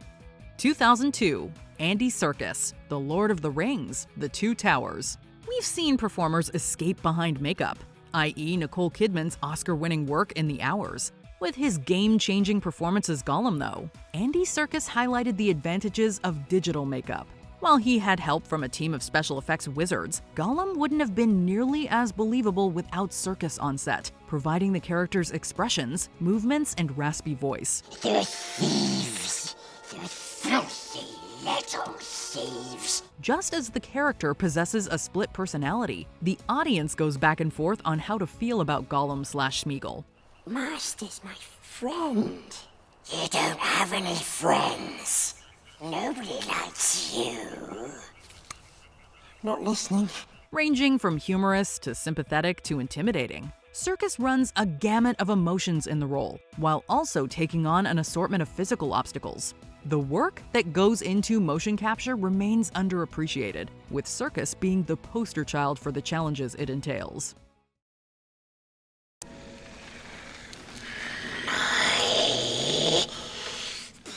2002, Andy Serkis, The Lord of the Rings, The Two Towers. We've seen performers escape behind makeup, i.e. Nicole Kidman's Oscar-winning work in The Hours. With his game-changing performance as Gollum, though, Andy Serkis highlighted the advantages of digital makeup. While he had help from a team of special effects wizards, Gollum wouldn't have been nearly as believable without Serkis on set, providing the character's expressions, movements, and raspy voice. They're thieves. They're filthy little thieves. Just as the character possesses a split personality, the audience goes back and forth on how to feel about Gollum/Smeagol. Master's my friend. You don't have any friends. Nobody likes you. Not listening. Ranging from humorous to sympathetic to intimidating, Serkis runs a gamut of emotions in the role, while also taking on an assortment of physical obstacles. The work that goes into motion capture remains underappreciated, with Serkis being the poster child for the challenges it entails.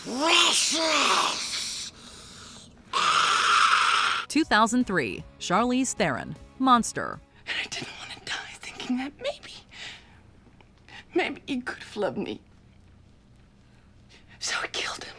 Precious! 2003, Charlize Theron, Monster. I didn't want to die thinking that maybe he could have loved me. So I killed him.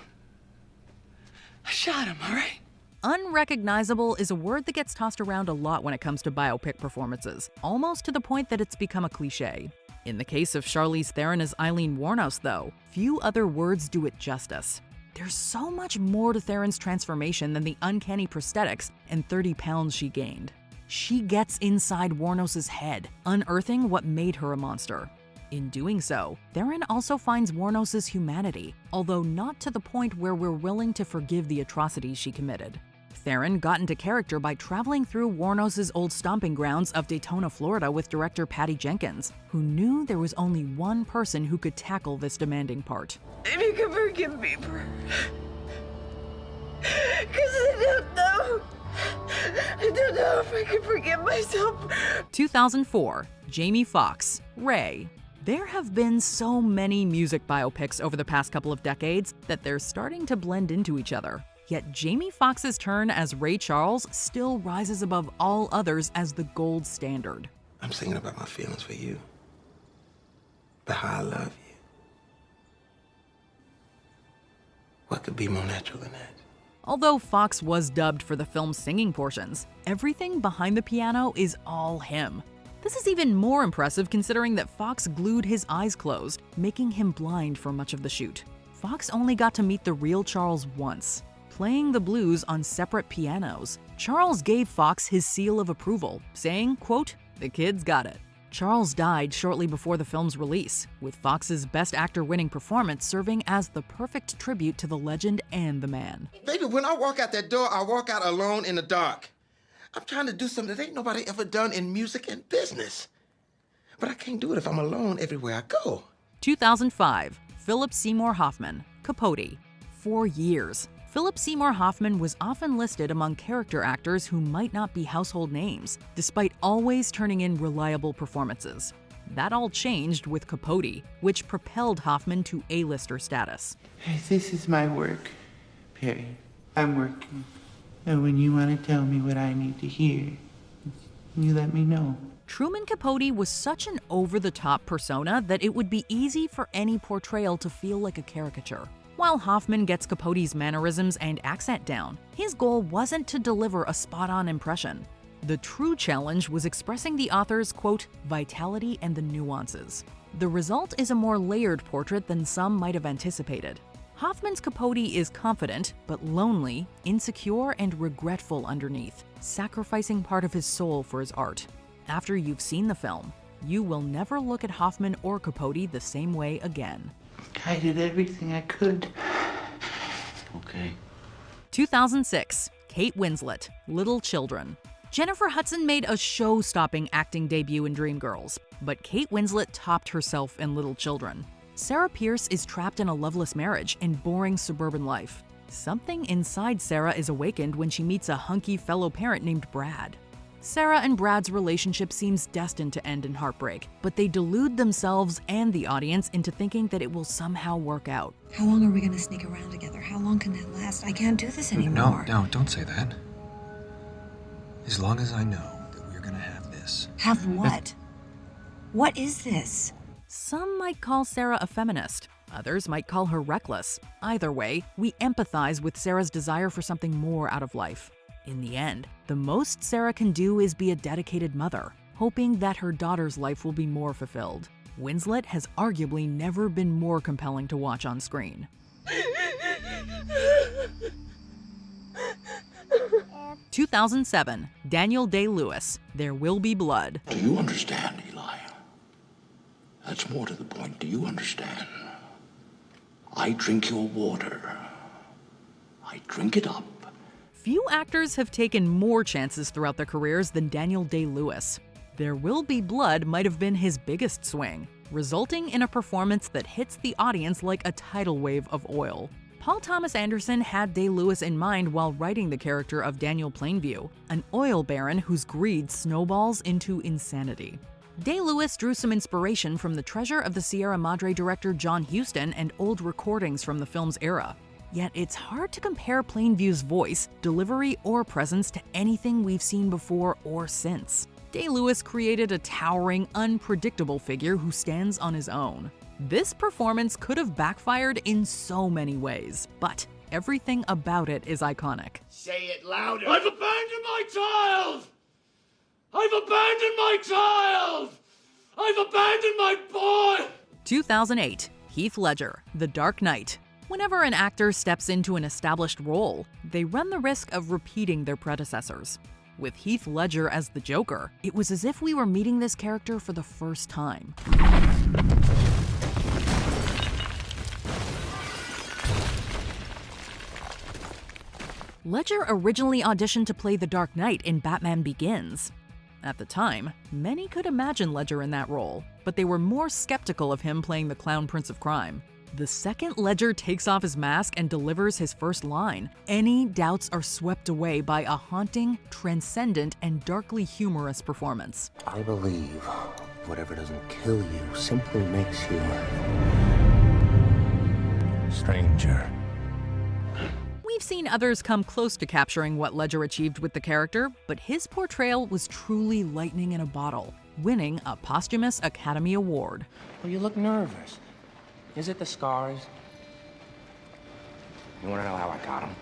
I shot him, all right? Unrecognizable is a word that gets tossed around a lot when it comes to biopic performances, almost to the point that it's become a cliche. In the case of Charlize Theron as Eileen Wuornos, though, few other words do it justice. There's so much more to Theron's transformation than the uncanny prosthetics and 30 pounds she gained. She gets inside Wuornos' head, unearthing what made her a monster. In doing so, Theron also finds Wuornos' humanity, although not to the point where we're willing to forgive the atrocities she committed. Theron got into character by traveling through Wuornos' old stomping grounds of Daytona, Florida with director Patty Jenkins, who knew there was only one person who could tackle this demanding part. If you could forgive me for... Because I don't know if I can forgive myself. 2004, Jamie Foxx, Ray. There have been so many music biopics over the past couple of decades that they're starting to blend into each other. Yet Jamie Foxx's turn as Ray Charles still rises above all others as the gold standard. I'm singing about my feelings for you, about how I love you. What could be more natural than that? Although Foxx was dubbed for the film's singing portions, everything behind the piano is all him. This is even more impressive considering that Foxx glued his eyes closed, making him blind for much of the shoot. Foxx only got to meet the real Charles once. Playing the blues on separate pianos, Charles gave Foxx his seal of approval, saying, quote, "The kid's got it." Charles died shortly before the film's release, with Fox's Best Actor winning performance serving as the perfect tribute to the legend and the man. Baby, when I walk out that door, I walk out alone in the dark. I'm trying to do something that ain't nobody ever done in music and business. But I can't do it if I'm alone everywhere I go. 2005, Philip Seymour Hoffman, Capote. For years, Philip Seymour Hoffman was often listed among character actors who might not be household names, despite always turning in reliable performances. That all changed with Capote, which propelled Hoffman to A-lister status. This is my work, Perry. I'm working. And when you want to tell me what I need to hear, you let me know. Truman Capote was such an over-the-top persona that it would be easy for any portrayal to feel like a caricature. While Hoffman gets Capote's mannerisms and accent down, his goal wasn't to deliver a spot-on impression. The true challenge was expressing the author's, quote, vitality and the nuances. The result is a more layered portrait than some might have anticipated. Hoffman's Capote is confident, but lonely, insecure, and regretful underneath, sacrificing part of his soul for his art. After you've seen the film, you will never look at Hoffman or Capote the same way again. I did everything I could. Okay. 2006, Kate Winslet, Little Children. Jennifer Hudson made a show-stopping acting debut in Dreamgirls, but Kate Winslet topped herself in Little Children. Sarah Pierce is trapped in a loveless marriage and boring suburban life. Something inside Sarah is awakened when she meets a hunky fellow parent named Brad. Sarah and Brad's relationship seems destined to end in heartbreak, but they delude themselves and the audience into thinking that it will somehow work out. How long are we going to sneak around together? How long can that last? I can't do this anymore. No, don't say that. As long as I know that we're going to have this. Have what? What is this? Some might call Sarah a feminist. Others might call her reckless. Either way, we empathize with Sarah's desire for something more out of life. In the end, the most Sarah can do is be a dedicated mother, hoping that her daughter's life will be more fulfilled. Winslet has arguably never been more compelling to watch on screen. 2007, Daniel Day-Lewis, There Will Be Blood. Do you understand, Eli? That's more to the point. Do you understand? I drink your water. I drink it up. Few actors have taken more chances throughout their careers than Daniel Day-Lewis. There Will Be Blood might have been his biggest swing, resulting in a performance that hits the audience like a tidal wave of oil. Paul Thomas Anderson had Day-Lewis in mind while writing the character of Daniel Plainview, an oil baron whose greed snowballs into insanity. Day-Lewis drew some inspiration from the Treasure of the Sierra Madre director John Huston and old recordings from the film's era. Yet it's hard to compare Plainview's voice, delivery, or presence to anything we've seen before or since. Day-Lewis created a towering, unpredictable figure who stands on his own. This performance could have backfired in so many ways, but everything about it is iconic. Say it louder. I've abandoned my child! I've abandoned my child! I've abandoned my boy! 2008, Heath Ledger, The Dark Knight. Whenever an actor steps into an established role, they run the risk of repeating their predecessors. With Heath Ledger as the Joker, it was as if we were meeting this character for the first time. Ledger originally auditioned to play the Dark Knight in Batman Begins. At the time, many could imagine Ledger in that role, but they were more skeptical of him playing the Clown Prince of Crime. The second Ledger takes off his mask and delivers his first line, any doubts are swept away by a haunting, transcendent, and darkly humorous performance. I believe whatever doesn't kill you simply makes you stranger. We've seen others come close to capturing what Ledger achieved with the character, but his portrayal was truly lightning in a bottle, winning a posthumous Academy Award. Well, you look nervous. Is it the scars? You want to know how I got them?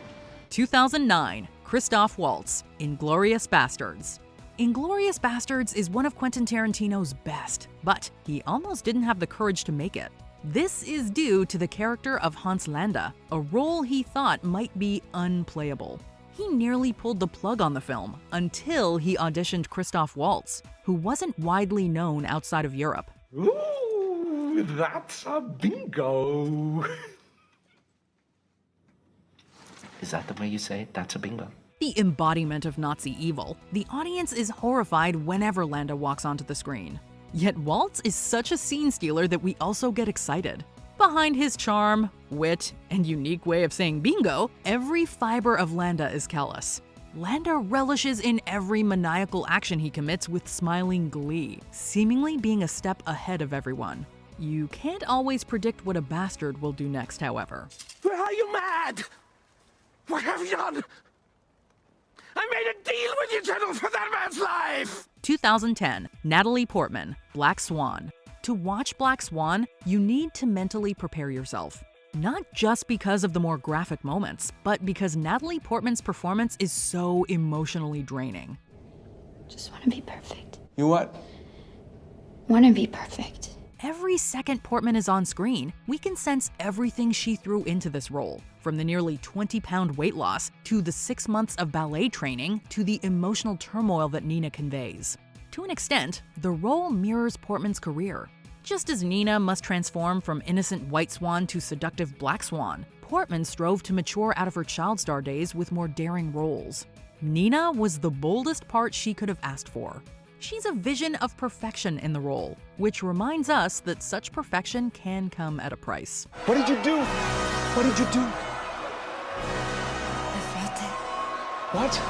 2009, Christoph Waltz, Inglourious Bastards. Inglourious Bastards is one of Quentin Tarantino's best, but he almost didn't have the courage to make it. This is due to the character of Hans Landa, a role he thought might be unplayable. He nearly pulled the plug on the film until he auditioned Christoph Waltz, who wasn't widely known outside of Europe. Ooh, that's a bingo. Is that the way you say it? That's a bingo. The embodiment of Nazi evil, the audience is horrified whenever Landa walks onto the screen. Yet Waltz is such a scene stealer that we also get excited. Behind his charm, wit, and unique way of saying bingo, every fiber of Landa is callous. Landa relishes in every maniacal action he commits with smiling glee, seemingly being a step ahead of everyone. You can't always predict what a bastard will do next, however. Are you mad? What have you done? I made a deal with you, General, for that man's life! 2010, Natalie Portman, Black Swan. To watch Black Swan, you need to mentally prepare yourself. Not just because of the more graphic moments, but because Natalie Portman's performance is so emotionally draining. Just want to be perfect. You what? Want to be perfect. Every second Portman is on screen, we can sense everything she threw into this role. From the nearly 20-pound weight loss, to the 6 months of ballet training, to the emotional turmoil that Nina conveys. To an extent, the role mirrors Portman's career. Just as Nina must transform from innocent white swan to seductive black swan, Portman strove to mature out of her child star days with more daring roles. Nina was the boldest part she could have asked for. She's a vision of perfection in the role, which reminds us that such perfection can come at a price. What did you do? What did you do? What?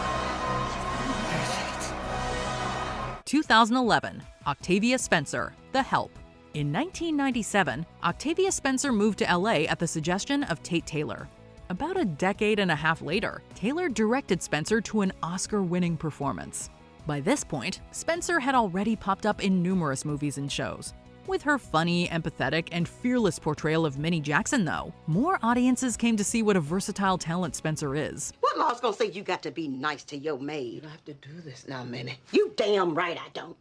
2011, Octavia Spencer, The Help. In 1997, Octavia Spencer moved to LA at the suggestion of Tate Taylor. About a decade and a half later, Taylor directed Spencer to an Oscar-winning performance. By this point, Spencer had already popped up in numerous movies and shows. With her funny, empathetic, and fearless portrayal of Minnie Jackson, though, more audiences came to see what a versatile talent Spencer is. What law's gonna say you got to be nice to your maid? You don't have to do this now, Minnie. You damn right I don't.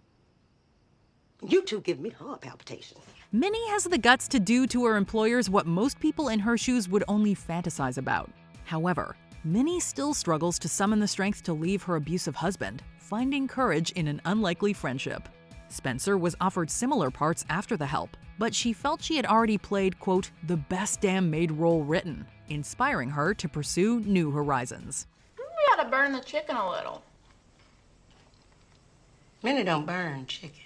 You two give me heart palpitations. Minnie has the guts to do to her employers what most people in her shoes would only fantasize about. However, Minnie still struggles to summon the strength to leave her abusive husband, finding courage in an unlikely friendship. Spencer was offered similar parts after The Help, but she felt she had already played, quote, the best damn maid role written, inspiring her to pursue new horizons. We ought to burn the chicken a little. Minnie don't burn chicken.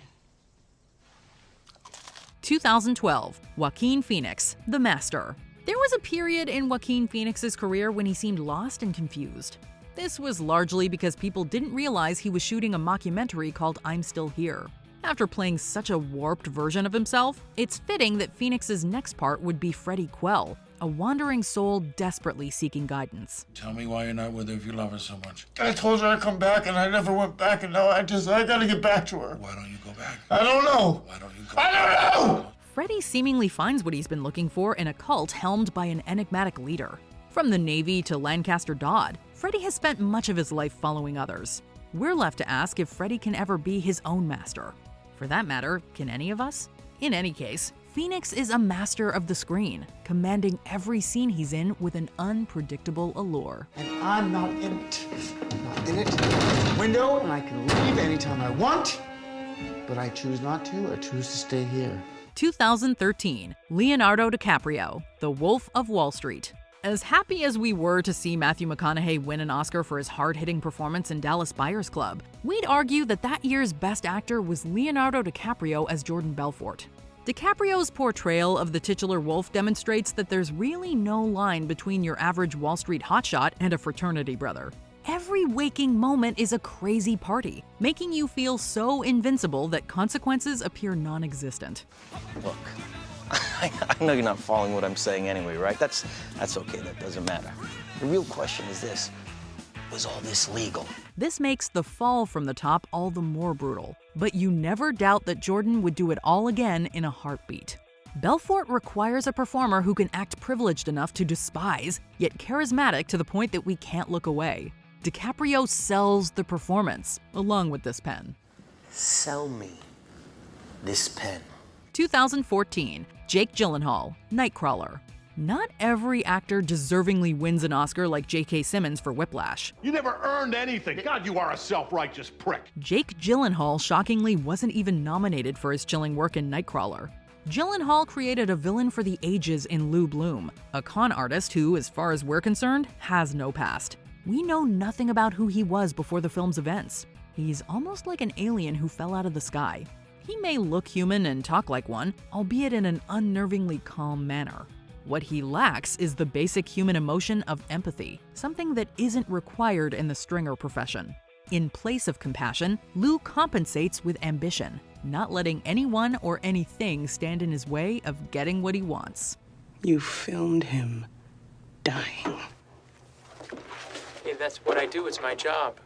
2012, Joaquin Phoenix, The Master. There was a period in Joaquin Phoenix's career when he seemed lost and confused. This was largely because people didn't realize he was shooting a mockumentary called I'm Still Here. After playing such a warped version of himself, it's fitting that Phoenix's next part would be Freddie Quell, a wandering soul desperately seeking guidance. Tell me why you're not with her if you love her so much. I told her I'd come back, and I never went back, and now I gotta get back to her. Why don't you go back? I don't know. Why don't you go I don't know! Freddie seemingly finds what he's been looking for in a cult helmed by an enigmatic leader. From the Navy to Lancaster Dodd, Freddie has spent much of his life following others. We're left to ask if Freddie can ever be his own master. For that matter, can any of us? In any case, Phoenix is a master of the screen, commanding every scene he's in with an unpredictable allure. And I'm not in it. I'm not in it. Window, and I can leave anytime I want. But I choose not to. I choose to stay here. 2013, Leonardo DiCaprio, The Wolf of Wall Street. As happy as we were to see Matthew McConaughey win an Oscar for his hard-hitting performance in Dallas Buyers Club, we'd argue that that year's Best Actor was Leonardo DiCaprio as Jordan Belfort. DiCaprio's portrayal of the titular wolf demonstrates that there's really no line between your average Wall Street hotshot and a fraternity brother. Every waking moment is a crazy party, making you feel so invincible that consequences appear non-existent. Look, I know you're not following what I'm saying anyway, right? That's okay, that doesn't matter. The real question is this: was all this legal? This makes the fall from the top all the more brutal, but you never doubt that Jordan would do it all again in a heartbeat. Belfort requires a performer who can act privileged enough to despise, yet charismatic to the point that we can't look away. DiCaprio sells the performance, along with this pen. Sell me this pen. 2014, Jake Gyllenhaal, Nightcrawler. Not every actor deservingly wins an Oscar like J.K. Simmons for Whiplash. You never earned anything. God, you are a self-righteous prick. Jake Gyllenhaal shockingly wasn't even nominated for his chilling work in Nightcrawler. Gyllenhaal created a villain for the ages in Lou Bloom, a con artist who, as far as we're concerned, has no past. We know nothing about who he was before the film's events. He's almost like an alien who fell out of the sky. He may look human and talk like one, albeit in an unnervingly calm manner. What he lacks is the basic human emotion of empathy, something that isn't required in the stringer profession. In place of compassion, Lou compensates with ambition, not letting anyone or anything stand in his way of getting what he wants. You filmed him dying. Hey, that's what I do. It's my job.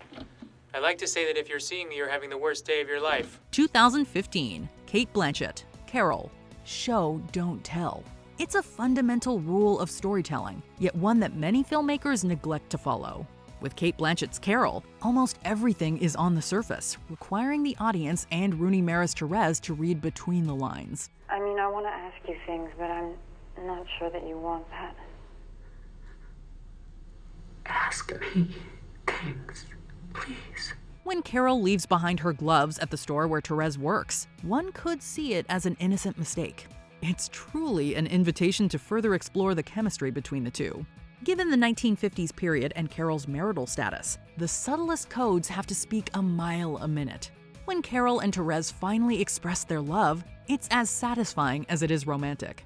I like to say that if you're seeing me, you're having the worst day of your life. 2015, Cate Blanchett, Carol. Show, don't tell. It's a fundamental rule of storytelling, yet one that many filmmakers neglect to follow. With Cate Blanchett's Carol, almost everything is on the surface, requiring the audience and Rooney Mara's Therese to read between the lines. I mean, I want to ask you things, but I'm not sure that you want that. Ask me things, please. When Carol leaves behind her gloves at the store where Therese works, one could see it as an innocent mistake. It's truly an invitation to further explore the chemistry between the two. Given the 1950s period and Carol's marital status, the subtlest codes have to speak a mile a minute. When Carol and Therese finally express their love, it's as satisfying as it is romantic.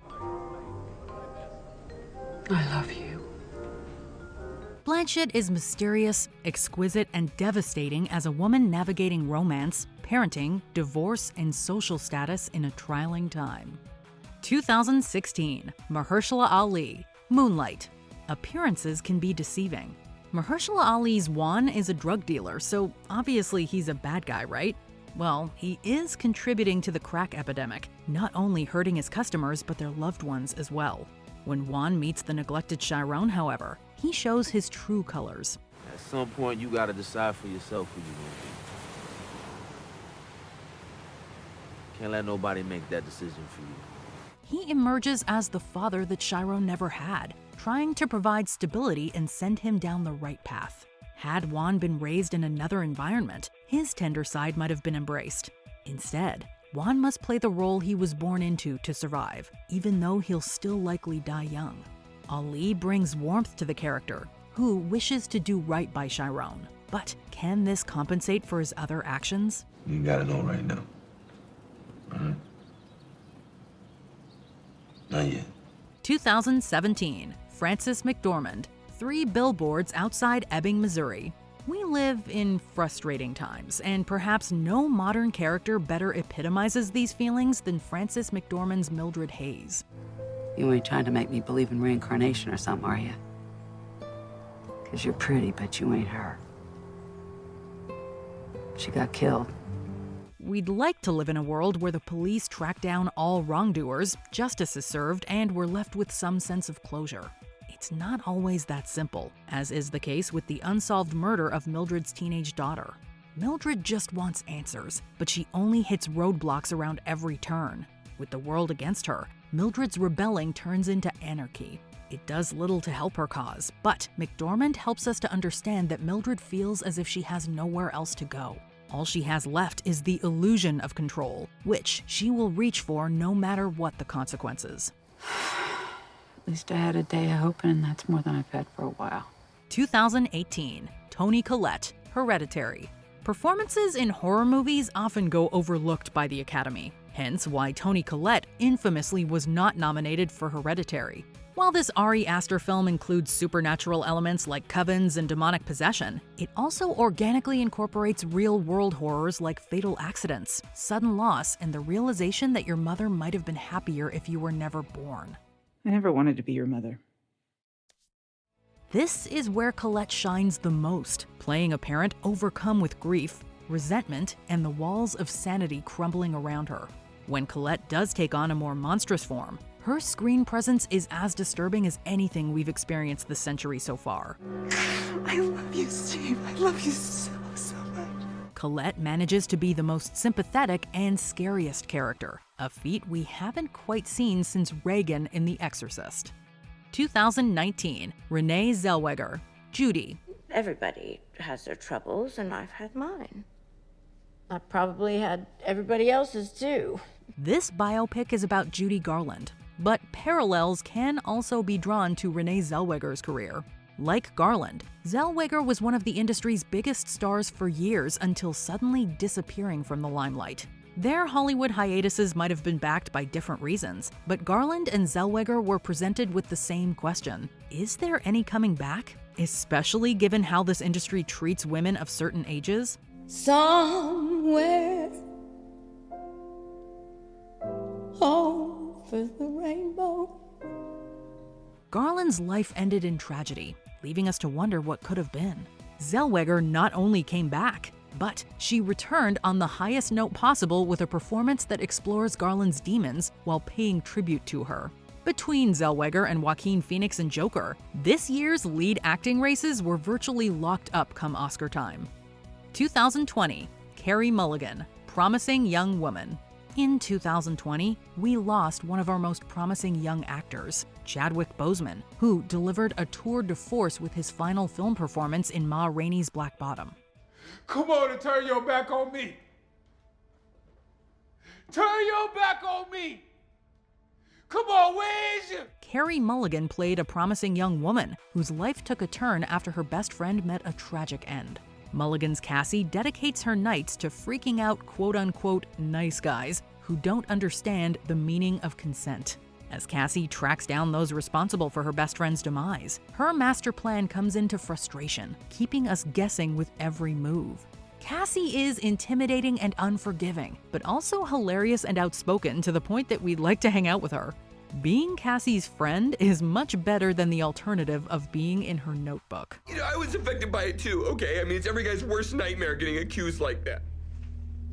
I love you. Blanchett is mysterious, exquisite, and devastating as a woman navigating romance, parenting, divorce, and social status in a trialing time. 2016, Mahershala Ali, Moonlight. Appearances can be deceiving. Mahershala Ali's Juan is a drug dealer, so obviously he's a bad guy, right? Well, he is contributing to the crack epidemic, not only hurting his customers, but their loved ones as well. When Juan meets the neglected Chiron, however, he shows his true colors. At some point, you gotta decide for yourself who you're gonna be. Can't let nobody make that decision for you. He emerges as the father that Chiron never had, trying to provide stability and send him down the right path. Had Juan been raised in another environment, his tender side might have been embraced. Instead, Juan must play the role he was born into to survive, even though he'll still likely die young. Ali brings warmth to the character, who wishes to do right by Chiron. But can this compensate for his other actions? You gotta know right now. Alright? Not yet. 2017, Frances McDormand, 3 billboards outside Ebbing, Missouri. We live in frustrating times, and perhaps no modern character better epitomizes these feelings than Frances McDormand's Mildred Hayes. You ain't trying to make me believe in reincarnation or something, are you? Because you're pretty, but you ain't her. She got killed. We'd like to live in a world where the police track down all wrongdoers, justice is served, and we're left with some sense of closure. It's not always that simple, as is the case with the unsolved murder of Mildred's teenage daughter. Mildred just wants answers, but she only hits roadblocks around every turn. With the world against her, Mildred's rebelling turns into anarchy. It does little to help her cause, but McDormand helps us to understand that Mildred feels as if she has nowhere else to go. All she has left is the illusion of control, which she will reach for no matter what the consequences. At least I had a day of hoping, and that's more than I've had for a while. 2018, Toni Collette, Hereditary. Performances in horror movies often go overlooked by the Academy, hence why Toni Collette infamously was not nominated for Hereditary. While this Ari Aster film includes supernatural elements like covens and demonic possession, it also organically incorporates real-world horrors like fatal accidents, sudden loss, and the realization that your mother might have been happier if you were never born. I never wanted to be your mother. This is where Collette shines the most, playing a parent overcome with grief, resentment, and the walls of sanity crumbling around her. When Collette does take on a more monstrous form, her screen presence is as disturbing as anything we've experienced this century so far. I love you, Steve. I love you so much. Collette manages to be the most sympathetic and scariest character, a feat we haven't quite seen since Regan in The Exorcist. 2019, Renee Zellweger, Judy. Everybody has their troubles, and I've had mine. I probably had everybody else's too. This biopic is about Judy Garland, but parallels can also be drawn to Renee Zellweger's career. Like Garland, Zellweger was one of the industry's biggest stars for years until suddenly disappearing from the limelight. Their Hollywood hiatuses might have been backed by different reasons, but Garland and Zellweger were presented with the same question: is there any coming back? Especially given how this industry treats women of certain ages? Somewhere over the rainbow. Garland's life ended in tragedy, leaving us to wonder what could have been. Zellweger not only came back, but she returned on the highest note possible with a performance that explores Garland's demons while paying tribute to her. Between Zellweger and Joaquin Phoenix and Joker, this year's lead acting races were virtually locked up come Oscar time. 2020, Carey Mulligan, Promising Young Woman. In 2020, we lost one of our most promising young actors, Chadwick Boseman, who delivered a tour de force with his final film performance in Ma Rainey's Black Bottom. Come on and turn your back on me. Turn your back on me. Come on, where is you? Carey Mulligan played a promising young woman whose life took a turn after her best friend met a tragic end. Mulligan's Cassie dedicates her nights to freaking out quote-unquote nice guys who don't understand the meaning of consent. As Cassie tracks down those responsible for her best friend's demise, her master plan comes into frustration, keeping us guessing with every move. Cassie is intimidating and unforgiving, but also hilarious and outspoken to the point that we'd like to hang out with her. Being Cassie's friend is much better than the alternative of being in her notebook. You know, I was affected by it too, okay? I mean, it's every guy's worst nightmare getting accused like that.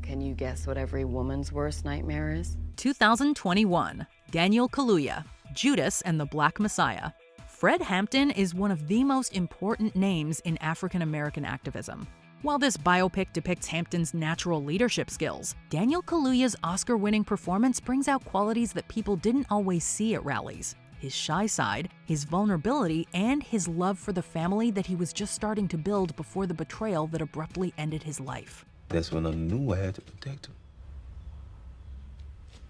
Can you guess what every woman's worst nightmare is? 2021, Daniel Kaluuya, Judas and the Black Messiah. Fred Hampton is one of the most important names in African American activism. While this biopic depicts Hampton's natural leadership skills, Daniel Kaluuya's Oscar-winning performance brings out qualities that people didn't always see at rallies: his shy side, his vulnerability, and his love for the family that he was just starting to build before the betrayal that abruptly ended his life. That's when I knew I had to protect him.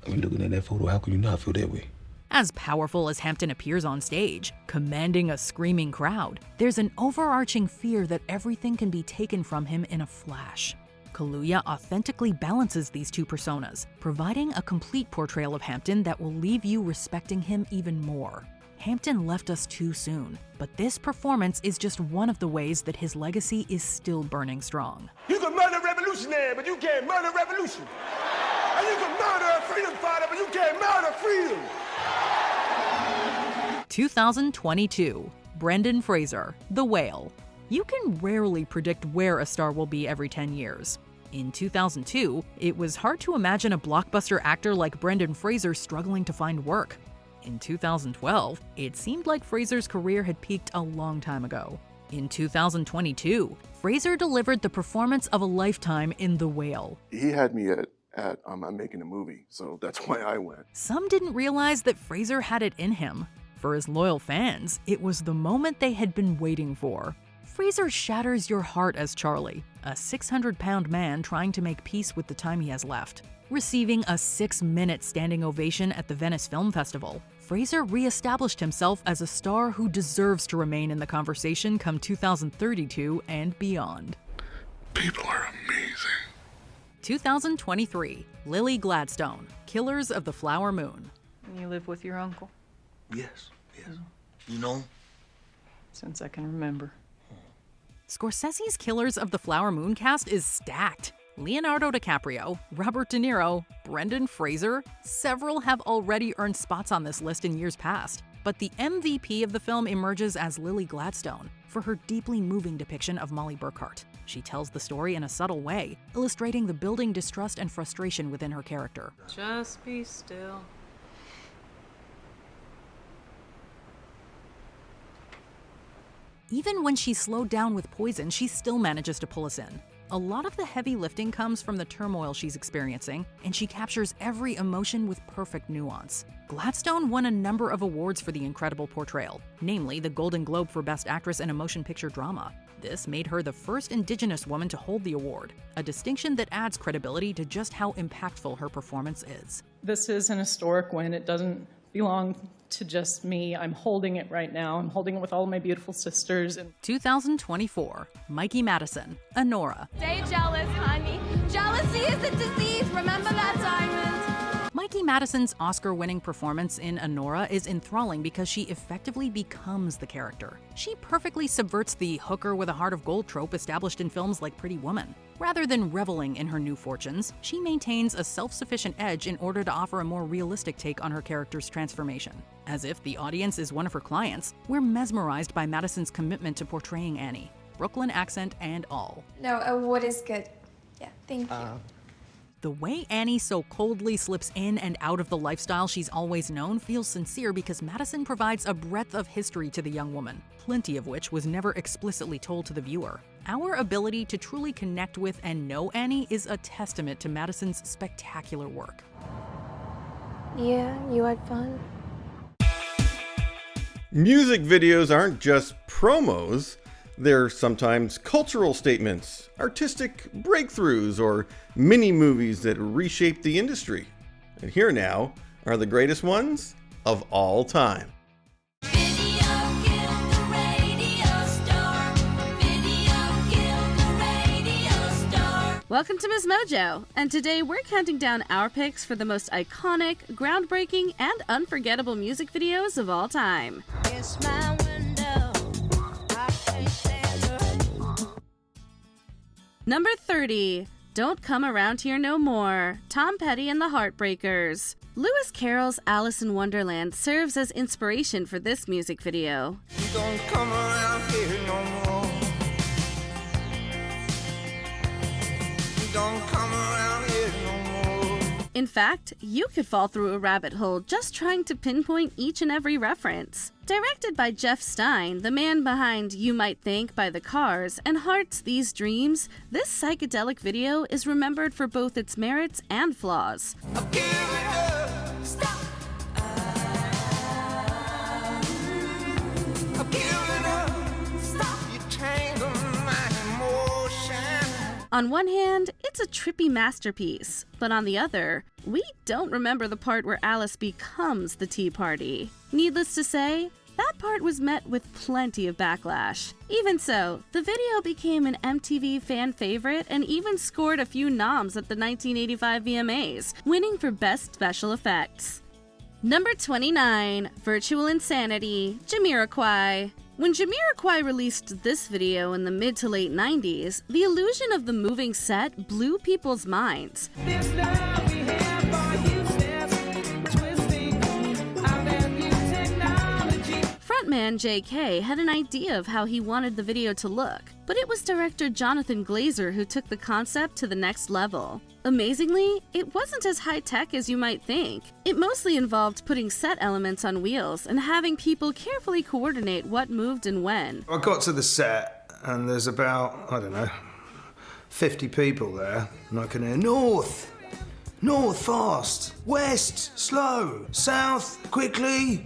I mean, looking at that photo, how could you not feel that way? As powerful as Hampton appears on stage, commanding a screaming crowd, there's an overarching fear that everything can be taken from him in a flash. Kaluuya authentically balances these two personas, providing a complete portrayal of Hampton that will leave you respecting him even more. Hampton left us too soon, but this performance is just one of the ways that his legacy is still burning strong. You can murder a revolutionary, but you can't murder revolution. And you can murder a freedom fighter, but you can't murder freedom. 2022, Brendan Fraser, The Whale. You can rarely predict where a star will be every 10 years. In 2002, it was hard to imagine a blockbuster actor like Brendan Fraser struggling to find work. In 2012, it seemed like Fraser's career had peaked a long time ago. In 2022, Fraser delivered the performance of a lifetime in The Whale. He had me at I'm making a movie, so that's why I went. Some didn't realize that Fraser had it in him. For his loyal fans, it was the moment they had been waiting for. Fraser shatters your heart as Charlie, a 600-pound man trying to make peace with the time he has left. Receiving a 6-minute standing ovation at the Venice Film Festival, Fraser re-established himself as a star who deserves to remain in the conversation come 2032 and beyond. People are amazing. 2023, Lily Gladstone, Killers of the Flower Moon. You live with your uncle? Yes, yes. You know? Since I can remember. Scorsese's Killers of the Flower Moon cast is stacked. Leonardo DiCaprio, Robert De Niro, Brendan Fraser, several have already earned spots on this list in years past. But the MVP of the film emerges as Lily Gladstone for her deeply moving depiction of Molly Burkhart. She tells the story in a subtle way, illustrating the building distrust and frustration within her character. Just be still. Even when she's slowed down with poison, she still manages to pull us in. A lot of the heavy lifting comes from the turmoil she's experiencing, and she captures every emotion with perfect nuance. Gladstone won a number of awards for the incredible portrayal, namely the Golden Globe for Best Actress in a Motion Picture Drama. This made her the first Indigenous woman to hold the award, a distinction that adds credibility to just how impactful her performance is. This is an historic win. It doesn't belong to just me. I'm holding it right now. I'm holding it with all of my beautiful sisters. 2024, Mikey Madison, Honora. Stay jealous, honey. Jealousy is a disease. Remember that, Diamond? Mikey Madison's Oscar-winning performance in Honora is enthralling because she effectively becomes the character. She perfectly subverts the hooker with a heart of gold trope established in films like Pretty Woman. Rather than reveling in her new fortunes, she maintains a self-sufficient edge in order to offer a more realistic take on her character's transformation. As if the audience is one of her clients, we're mesmerized by Madison's commitment to portraying Annie, Brooklyn accent and all. No, what is good? Yeah, thank you. The way Annie so coldly slips in and out of the lifestyle she's always known feels sincere because Madison provides a breadth of history to the young woman, plenty of which was never explicitly told to the viewer. Our ability to truly connect with and know Annie is a testament to Madison's spectacular work. Yeah, you had fun? Music videos aren't just promos. They're sometimes cultural statements, artistic breakthroughs, or mini-movies that reshape the industry. And here now are the greatest ones of all time. Welcome to MsMojo, and today we're counting down our picks for the most iconic, groundbreaking, and unforgettable music videos of all time. It's my window. Number 30, Don't Come Around Here No More, Tom Petty and the Heartbreakers. Lewis Carroll's Alice in Wonderland serves as inspiration for this music video. Don't come around here no more. Don't come around here no more. In fact, you could fall through a rabbit hole just trying to pinpoint each and every reference. Directed by Jeff Stein, the man behind You Might Think by The Cars and Heart's These Dreams, this psychedelic video is remembered for both its merits and flaws. On one hand, it's a trippy masterpiece, but on the other, we don't remember the part where Alice becomes the Tea Party. Needless to say, that part was met with plenty of backlash. Even so, the video became an MTV fan favorite and even scored a few noms at the 1985 VMAs, winning for Best Special Effects. Number 29, Virtual Insanity, Jamiroquai. When Jamiroquai released this video in the mid to late 90s, the illusion of the moving set blew people's minds. Frontman JK had an idea of how he wanted the video to look, but it was director Jonathan Glazer who took the concept to the next level. Amazingly, it wasn't as high-tech as you might think. It mostly involved putting set elements on wheels and having people carefully coordinate what moved and when. I got to the set and there's about, 50 people there, and I can hear north, north fast, west slow, south quickly.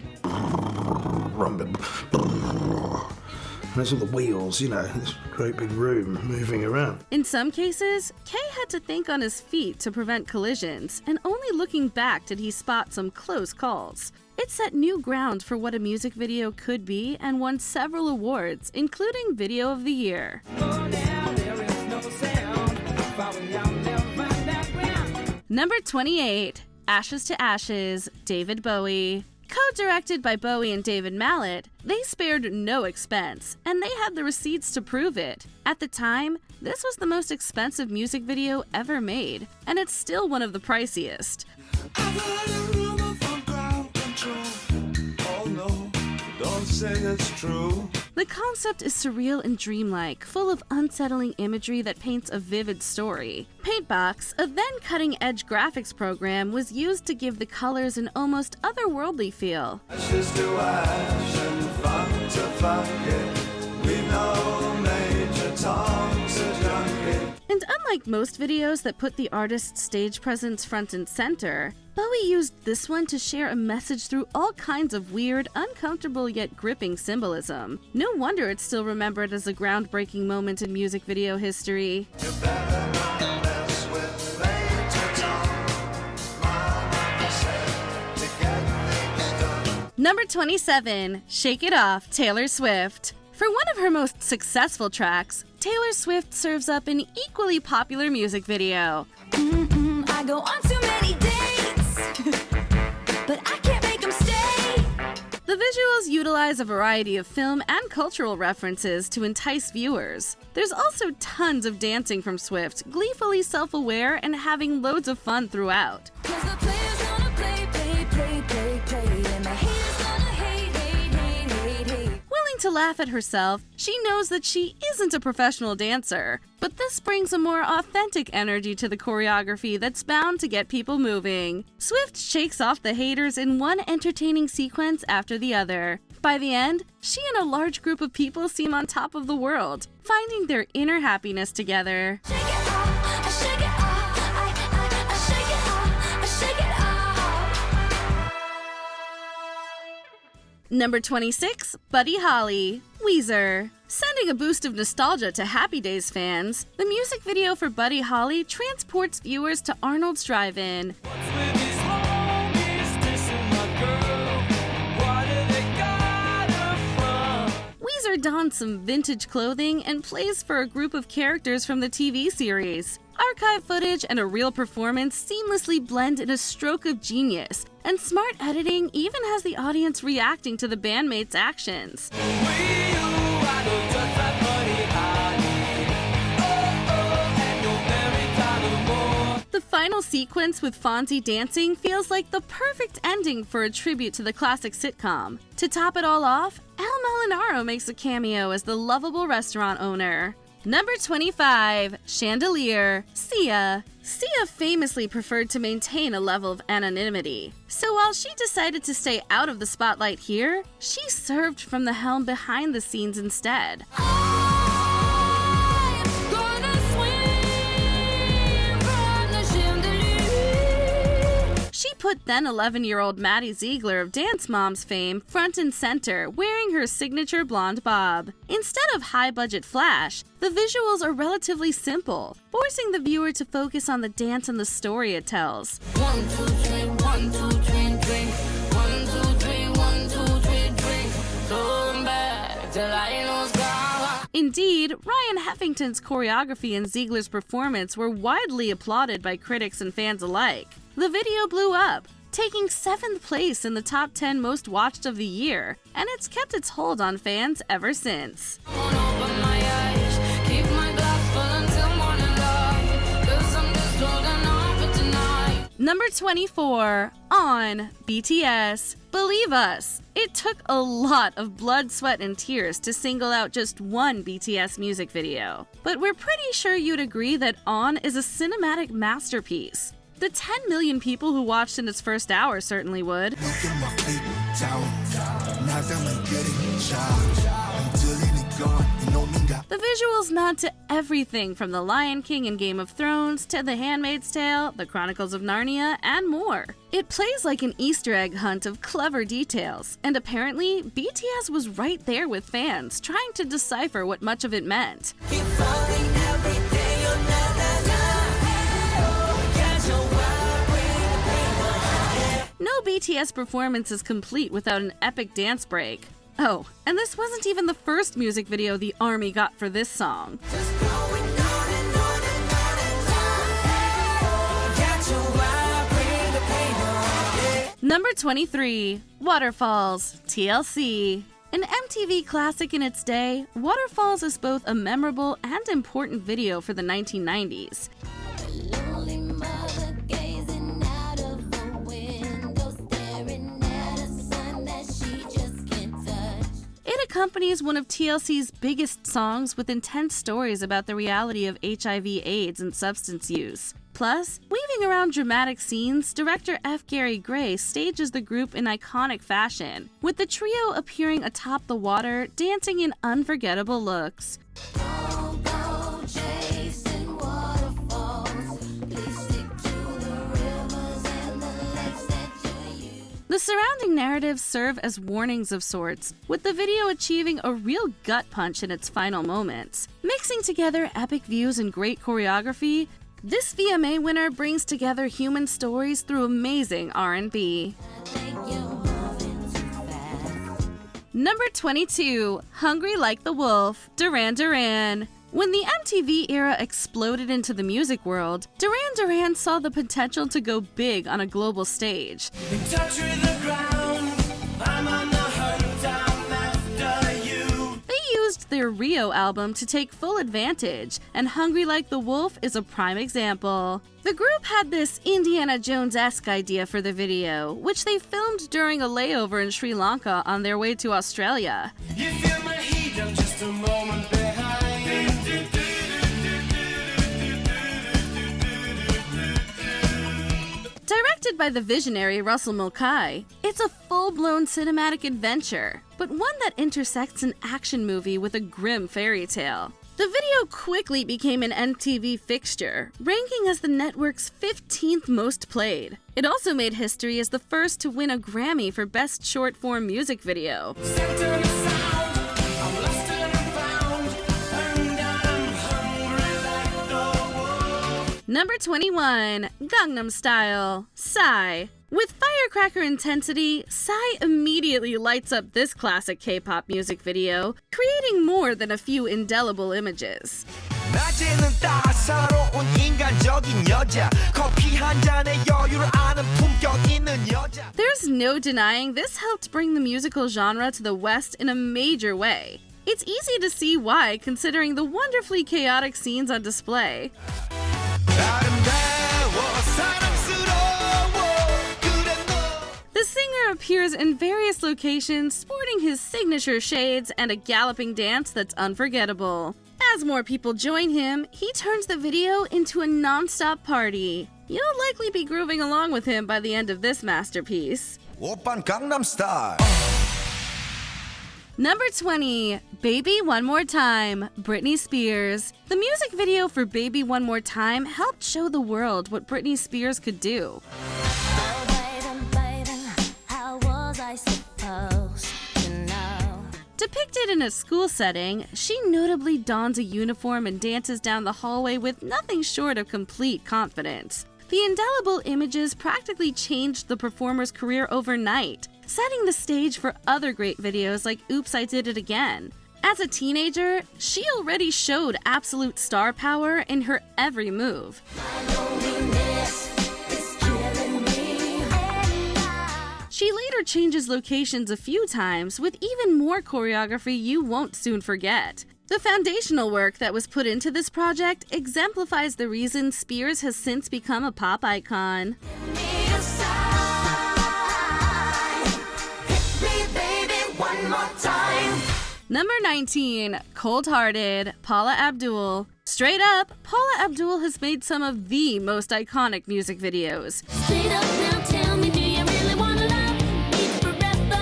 There's all the wheels, this great big room moving around. In some cases, Kay had to think on his feet to prevent collisions, and only looking back did he spot some close calls. It set new ground for what a music video could be and won several awards, including Video of the Year. Number 28, Ashes to Ashes, David Bowie. Co-directed by Bowie and David Mallet, they spared no expense, and they had the receipts to prove it. At the time, this was the most expensive music video ever made, and it's still one of the priciest. Don't say it's true. The concept is surreal and dreamlike, full of unsettling imagery that paints a vivid story. Paintbox, a then cutting-edge graphics program, was used to give the colors an almost otherworldly feel. Ashes to ash and fun to fuck it. We know Major Tom's a junkie. In Unlike most videos that put the artist's stage presence front and center, Bowie used this one to share a message through all kinds of weird, uncomfortable yet gripping symbolism. No wonder it's still remembered as a groundbreaking moment in music video history. Number 27, Shake It Off, Taylor Swift. For one of her most successful tracks, Taylor Swift serves up an equally popular music video. I go on too many dates, but I can't make them stay. The visuals utilize a variety of film and cultural references to entice viewers. There's also tons of dancing from Swift, gleefully self-aware and having loads of fun throughout. To laugh at herself, she knows that she isn't a professional dancer, but this brings a more authentic energy to the choreography that's bound to get people moving. Swift shakes off the haters in one entertaining sequence after the other. By the end, she and a large group of people seem on top of the world, finding their inner happiness together. Number 26, Buddy Holly, Weezer. Sending a boost of nostalgia to Happy Days fans, the music video for Buddy Holly transports viewers to Arnold's Drive-In. Weezer dons some vintage clothing and plays for a group of characters from the TV series. Archive footage and a real performance seamlessly blend in a stroke of genius, and smart editing even has the audience reacting to the bandmates' actions. The final sequence with Fonzie dancing feels like the perfect ending for a tribute to the classic sitcom. To top it all off, Al Molinaro makes a cameo as the lovable restaurant owner. Number 25, Chandelier, Sia. Sia famously preferred to maintain a level of anonymity. So while she decided to stay out of the spotlight here, she served from the helm behind the scenes instead. She put then 11-year-old Maddie Ziegler of Dance Moms fame front and center, wearing her signature blonde bob. Instead of high-budget flash, the visuals are relatively simple, forcing the viewer to focus on the dance and the story it tells. 1, 2, 3, 1, 2, 3, drink. 1, 2, 3, 1, 2, 3, drink. Going back till I lose God. Indeed, Ryan Heffington's choreography and Ziegler's performance were widely applauded by critics and fans alike. The video blew up, taking 7th place in the top 10 most watched of the year, and it's kept its hold on fans ever since. Number 24, On, BTS. Believe us, it took a lot of blood, sweat, and tears to single out just one BTS music video. But we're pretty sure you'd agree that On is a cinematic masterpiece. The 10 million people who watched in its first hour certainly would. The visuals nod to everything from The Lion King and Game of Thrones to The Handmaid's Tale, The Chronicles of Narnia, and more. It plays like an Easter egg hunt of clever details, and apparently, BTS was right there with fans, trying to decipher what much of it meant. No BTS performance is complete without an epic dance break. Oh, and this wasn't even the first music video the ARMY got for this song. Number 23, Waterfalls, TLC. An MTV classic in its day, Waterfalls is both a memorable and important video for the 1990s. It accompanies one of TLC's biggest songs with intense stories about the reality of HIV/AIDS and substance use. Plus, weaving around dramatic scenes, director F. Gary Gray stages the group in iconic fashion, with the trio appearing atop the water, dancing in unforgettable looks. Don't go chasing waterfalls. The surrounding narratives serve as warnings of sorts, with the video achieving a real gut punch in its final moments. Mixing together epic views and great choreography, this VMA winner brings together human stories through amazing R&B. Number 22, Hungry Like the Wolf, Duran Duran. When the MTV era exploded into the music world, Duran Duran saw the potential to go big on a global stage. In touch with the ground, I'm on the hunt, I'm after you. They used their Rio album to take full advantage, and Hungry Like the Wolf is a prime example. The group had this Indiana Jones-esque idea for the video, which they filmed during a layover in Sri Lanka on their way to Australia. You feel my heat, I'm just a moment behind. Directed by the visionary Russell Mulcahy, it's a full-blown cinematic adventure, but one that intersects an action movie with a grim fairy tale. The video quickly became an MTV fixture, ranking as the network's 15th most played. It also made history as the first to win a Grammy for Best Short-Form Music Video. Number 21, Gangnam Style, Psy. With firecracker intensity, Psy immediately lights up this classic K-pop music video, creating more than a few indelible images. There's no denying this helped bring the musical genre to the West in a major way. It's easy to see why, considering the wonderfully chaotic scenes on display. The singer appears in various locations, sporting his signature shades and a galloping dance that's unforgettable. As more people join him, he turns the video into a non-stop party. You'll likely be grooving along with him by the end of this masterpiece. Oppan Gangnam Style. Number 20, Baby One More Time, Britney Spears. The music video for Baby One More Time helped show the world what Britney Spears could do. Depicted in a school setting, she notably dons a uniform and dances down the hallway with nothing short of complete confidence. The indelible images practically changed the performer's career overnight, setting the stage for other great videos like Oops, I Did It Again. As a teenager, she already showed absolute star power in her every move. She later changes locations a few times with even more choreography you won't soon forget. The foundational work that was put into this project exemplifies the reason Spears has since become a pop icon. Number 19, Cold Hearted, Paula Abdul. Straight up, Paula Abdul has made some of the most iconic music videos. Straight up now, tell me, do you really wanna love me forever?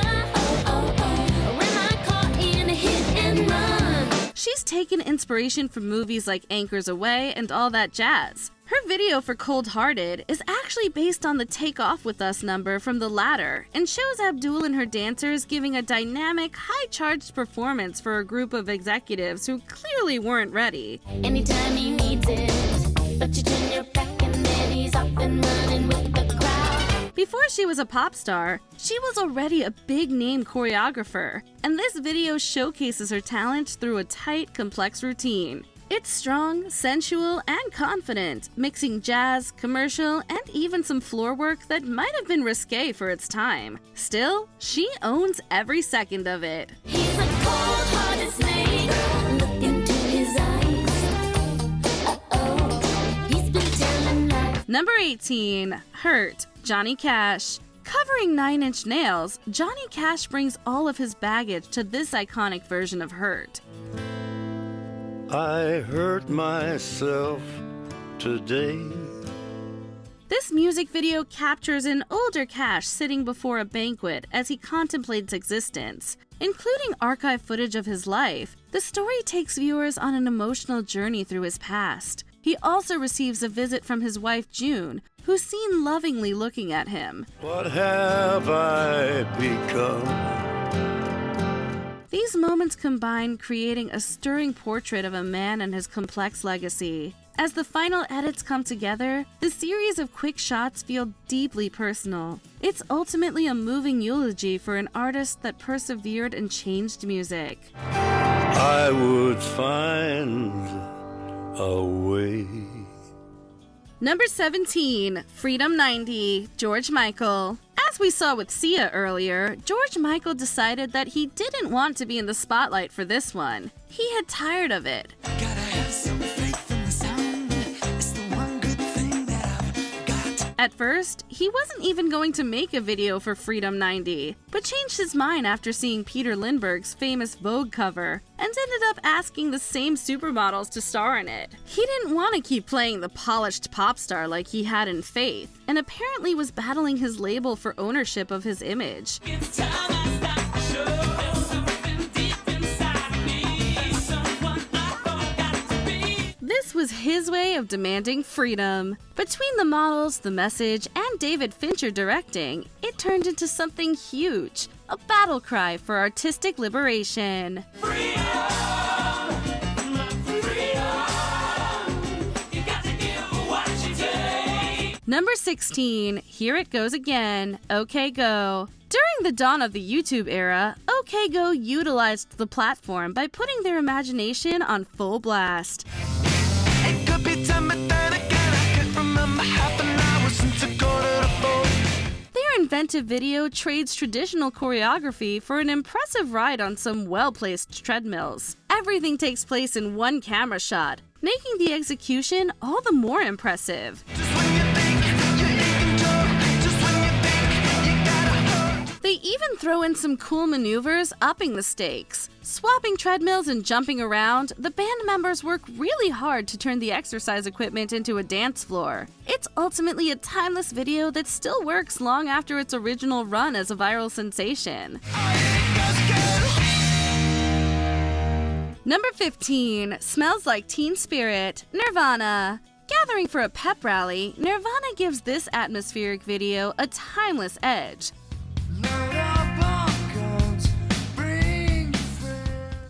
Oh, oh, oh. Or am I caught in a hit and run? She's taken inspiration from movies like Anchors Away and all that jazz. Her video for Cold Hearted is actually based on the Take Off With Us number from The Ladder and shows Abdul and her dancers giving a dynamic, high-charged performance for a group of executives who clearly weren't ready. Anytime he needs it, but you turn your back and then he's up and running with the crowd. Before she was a pop star, she was already a big-name choreographer, and this video showcases her talent through a tight, complex routine. It's strong, sensual, and confident, mixing jazz, commercial, and even some floor work that might have been risque for its time. Still, she owns every second of it. He's a cold-hearted snake. Look into his eyes. Uh-oh, he's been telling lies. Number 18, Hurt, Johnny Cash. Covering 9 Inch Nails, Johnny Cash brings all of his baggage to this iconic version of Hurt. I hurt myself today. This music video captures an older Cash sitting before a banquet as he contemplates existence. Including archive footage of his life, the story takes viewers on an emotional journey through his past. He also receives a visit from his wife June, who who's seen lovingly looking at him. What have I become? These moments combine, creating a stirring portrait of a man and his complex legacy. As the final edits come together, the series of quick shots feel deeply personal. It's ultimately a moving eulogy for an artist that persevered and changed music. I would find a way. Number 17, Freedom 90, George Michael. As we saw with Sia earlier, George Michael decided that he didn't want to be in the spotlight for this one. He had tired of it. At first, he wasn't even going to make a video for Freedom 90, but changed his mind after seeing Peter Lindbergh's famous Vogue cover, and ended up asking the same supermodels to star in it. He didn't want to keep playing the polished pop star like he had in Faith, and apparently was battling his label for ownership of his image. This was his way of demanding freedom. Between the models, the message, and David Fincher directing, it turned into something huge, a battle cry for artistic liberation. Number 16, Here It Goes Again, OK Go. During the dawn of the YouTube era, OK Go utilized the platform by putting their imagination on full blast. Their inventive video trades traditional choreography for an impressive ride on some well-placed treadmills. Everything takes place in one camera shot, making the execution all the more impressive. They even throw in some cool maneuvers, upping the stakes. Swapping treadmills and jumping around, the band members work really hard to turn the exercise equipment into a dance floor. It's ultimately a timeless video that still works long after its original run as a viral sensation. Number 15, Smells Like Teen Spirit, Nirvana. Gathering for a pep rally, Nirvana gives this atmospheric video a timeless edge.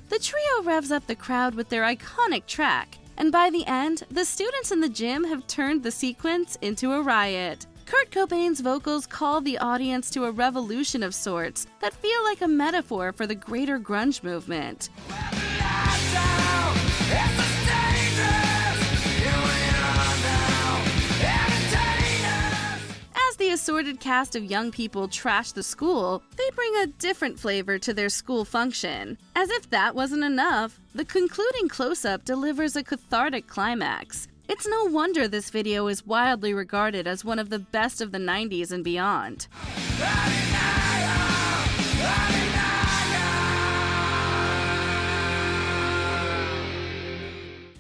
The trio revs up the crowd with their iconic track, and by the end, the students in the gym have turned the sequence into a riot. Kurt Cobain's vocals call the audience to a revolution of sorts that feel like a metaphor for the greater grunge movement. As the assorted cast of young people trash the school, they bring a different flavor to their school function. As if that wasn't enough, the concluding close-up delivers a cathartic climax. It's no wonder this video is widely regarded as one of the best of the 90s and beyond.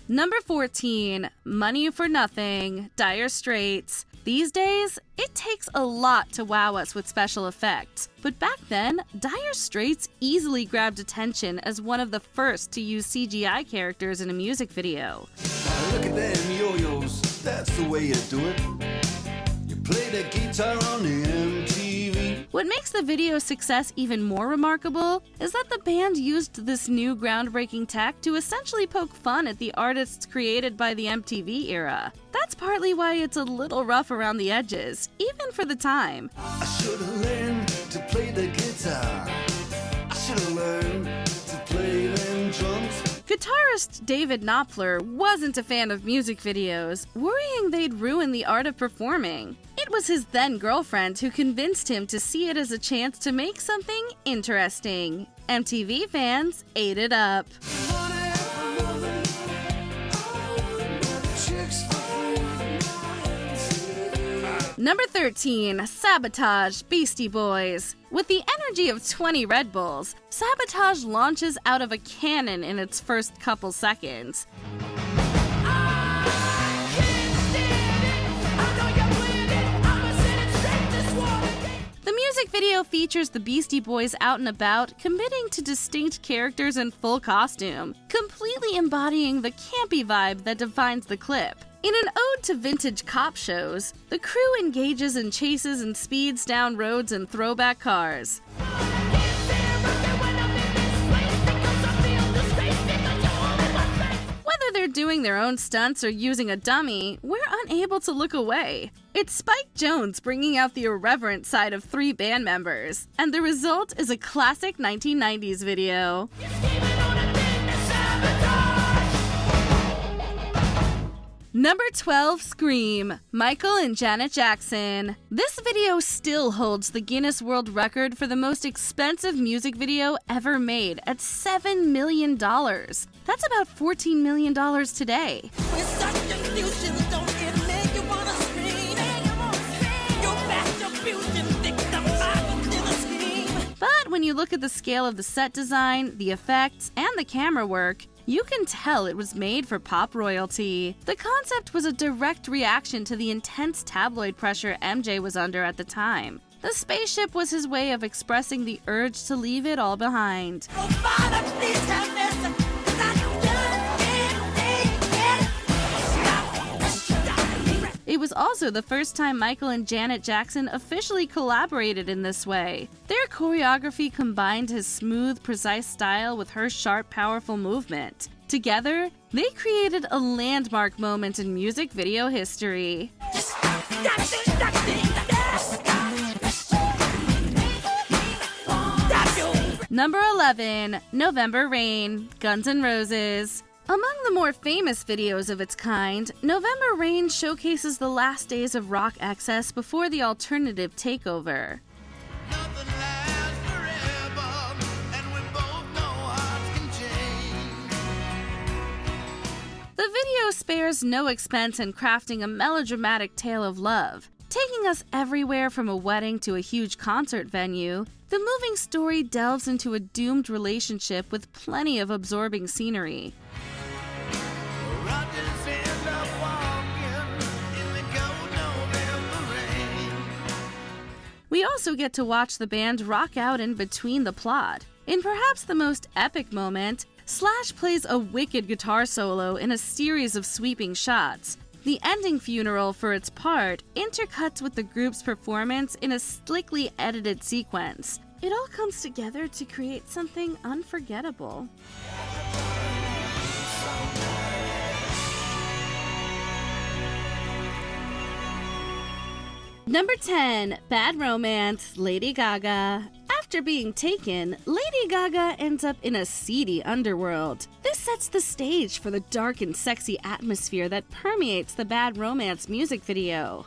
Number 14, Money for Nothing, Dire Straits. These days, it takes a lot to wow us with special effects, but back then, Dire Straits easily grabbed attention as one of the first to use CGI characters in a music video. Look at them yo-yos, that's the way you do it. You play the guitar on the MTV. What makes the video's success even more remarkable is that the band used this new groundbreaking tech to essentially poke fun at the artists created by the MTV era. That's partly why it's a little rough around the edges, even for the time. I should have learned to play the guitar. I should have learned to play them drums. Guitarist David Knopfler wasn't a fan of music videos, worrying they'd ruin the art of performing. It was his then-girlfriend who convinced him to see it as a chance to make something interesting. MTV fans ate it up. Number 13, Sabotage, Beastie Boys. With the energy of 20 Red Bulls, Sabotage launches out of a cannon in its first couple seconds. The music video features the Beastie Boys out and about, committing to distinct characters in full costume, completely embodying the campy vibe that defines the clip. In an ode to vintage cop shows, the crew engages in chases and speeds down roads in throwback cars. Whether they're doing their own stunts or using a dummy, we're unable to look away. It's Spike Jonze bringing out the irreverent side of 3 band members, and the result is a classic 1990s video. Number 12, Scream, Michael and Janet Jackson. This video still holds the Guinness World Record for the most expensive music video ever made at $7 million. That's about $14 million today. But when you look at the scale of the set design, the effects, and the camera work, you can tell it was made for pop royalty. The concept was a direct reaction to the intense tabloid pressure MJ was under at the time. The spaceship was his way of expressing the urge to leave it all behind. It was also the first time Michael and Janet Jackson officially collaborated in this way. Their choreography combined his smooth, precise style with her sharp, powerful movement. Together, they created a landmark moment in music video history. Number 11, November Rain, Guns N' Roses. Among the more famous videos of its kind, November Rain showcases the last days of rock excess before the alternative takeover. The video spares no expense in crafting a melodramatic tale of love. Taking us everywhere from a wedding to a huge concert venue, the moving story delves into a doomed relationship with plenty of absorbing scenery. We also get to watch the band rock out in between the plot. In perhaps the most epic moment, Slash plays a wicked guitar solo in a series of sweeping shots. The ending funeral, for its part, intercuts with the group's performance in a slickly edited sequence. It all comes together to create something unforgettable. Number 10, Bad Romance, Lady Gaga. After being taken, Lady Gaga ends up in a seedy underworld. This sets the stage for the dark and sexy atmosphere that permeates the Bad Romance music video.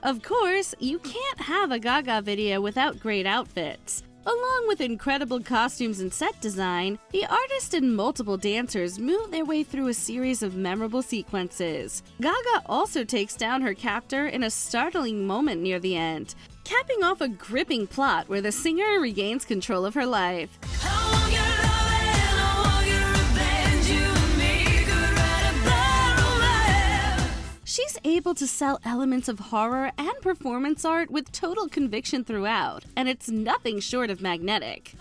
Of course, you can't have a Gaga video without great outfits. Along with incredible costumes and set design, the artist and multiple dancers move their way through a series of memorable sequences. Gaga also takes down her captor in a startling moment near the end, capping off a gripping plot where the singer regains control of her life. She's able to sell elements of horror and performance art with total conviction throughout, and it's nothing short of magnetic.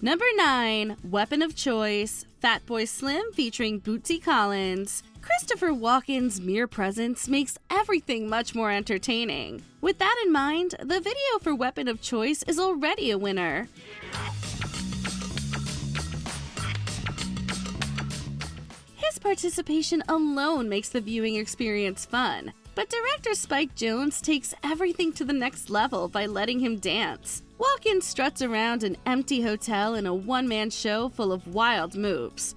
Number 9, Weapon of Choice, Fatboy Slim featuring Bootsy Collins. Christopher Walken's mere presence makes everything much more entertaining. With that in mind, the video for Weapon of Choice is already a winner. His participation alone makes the viewing experience fun, but director Spike Jonze takes everything to the next level by letting him dance. Walken struts around an empty hotel in a one-man show full of wild moves.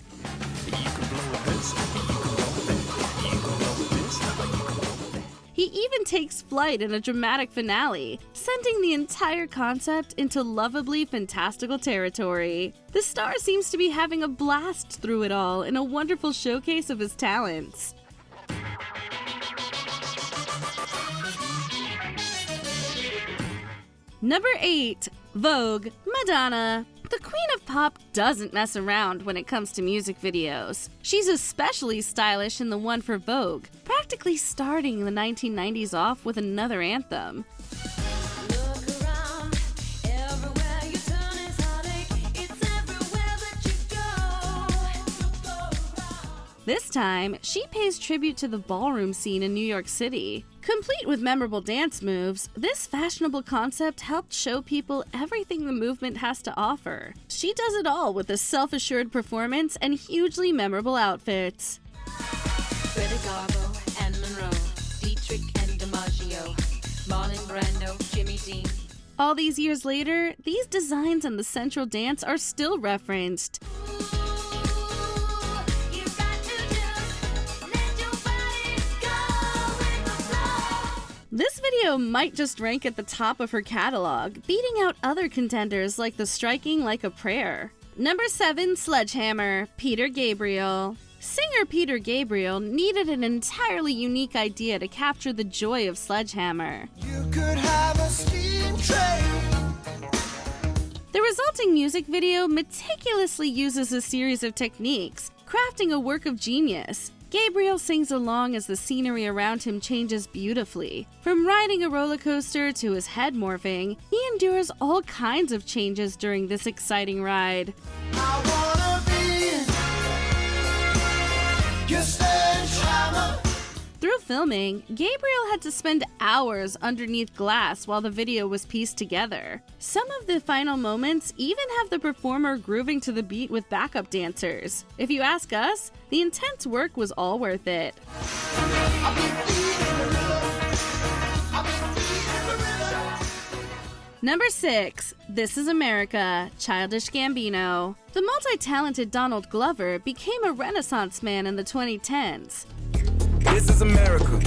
He even takes flight in a dramatic finale, sending the entire concept into lovably fantastical territory. The star seems to be having a blast through it all in a wonderful showcase of his talents. Number 8, Vogue, Madonna. The Queen of Pop doesn't mess around when it comes to music videos. She's especially stylish in the one for Vogue, practically starting the 1990s off with another anthem. This time, she pays tribute to the ballroom scene in New York City. Complete with memorable dance moves, this fashionable concept helped show people everything the movement has to offer. She does it all with a self-assured performance and hugely memorable outfits. Greta Garbo, Anne Monroe, Dietrich and DiMaggio, Marlon Brando, Jimmy Dean. All these years later, these designs and the central dance are still referenced. This video might just rank at the top of her catalog, beating out other contenders like the Striking Like a Prayer. Number 7, Sledgehammer, Peter Gabriel. Singer Peter Gabriel needed an entirely unique idea to capture the joy of Sledgehammer. You could have a steam train. The resulting music video meticulously uses a series of techniques, crafting a work of genius. Gabriel sings along as the scenery around him changes beautifully. From riding a roller coaster to his head morphing, he endures all kinds of changes during this exciting ride. I wanna be your sledgehammer. Through filming, Gabriel had to spend hours underneath glass while the video was pieced together. Some of the final moments even have the performer grooving to the beat with backup dancers. If you ask us, the intense work was all worth it. Number 6, This Is America, Childish Gambino. The multi-talented Donald Glover became a Renaissance man in the 2010s. This is America.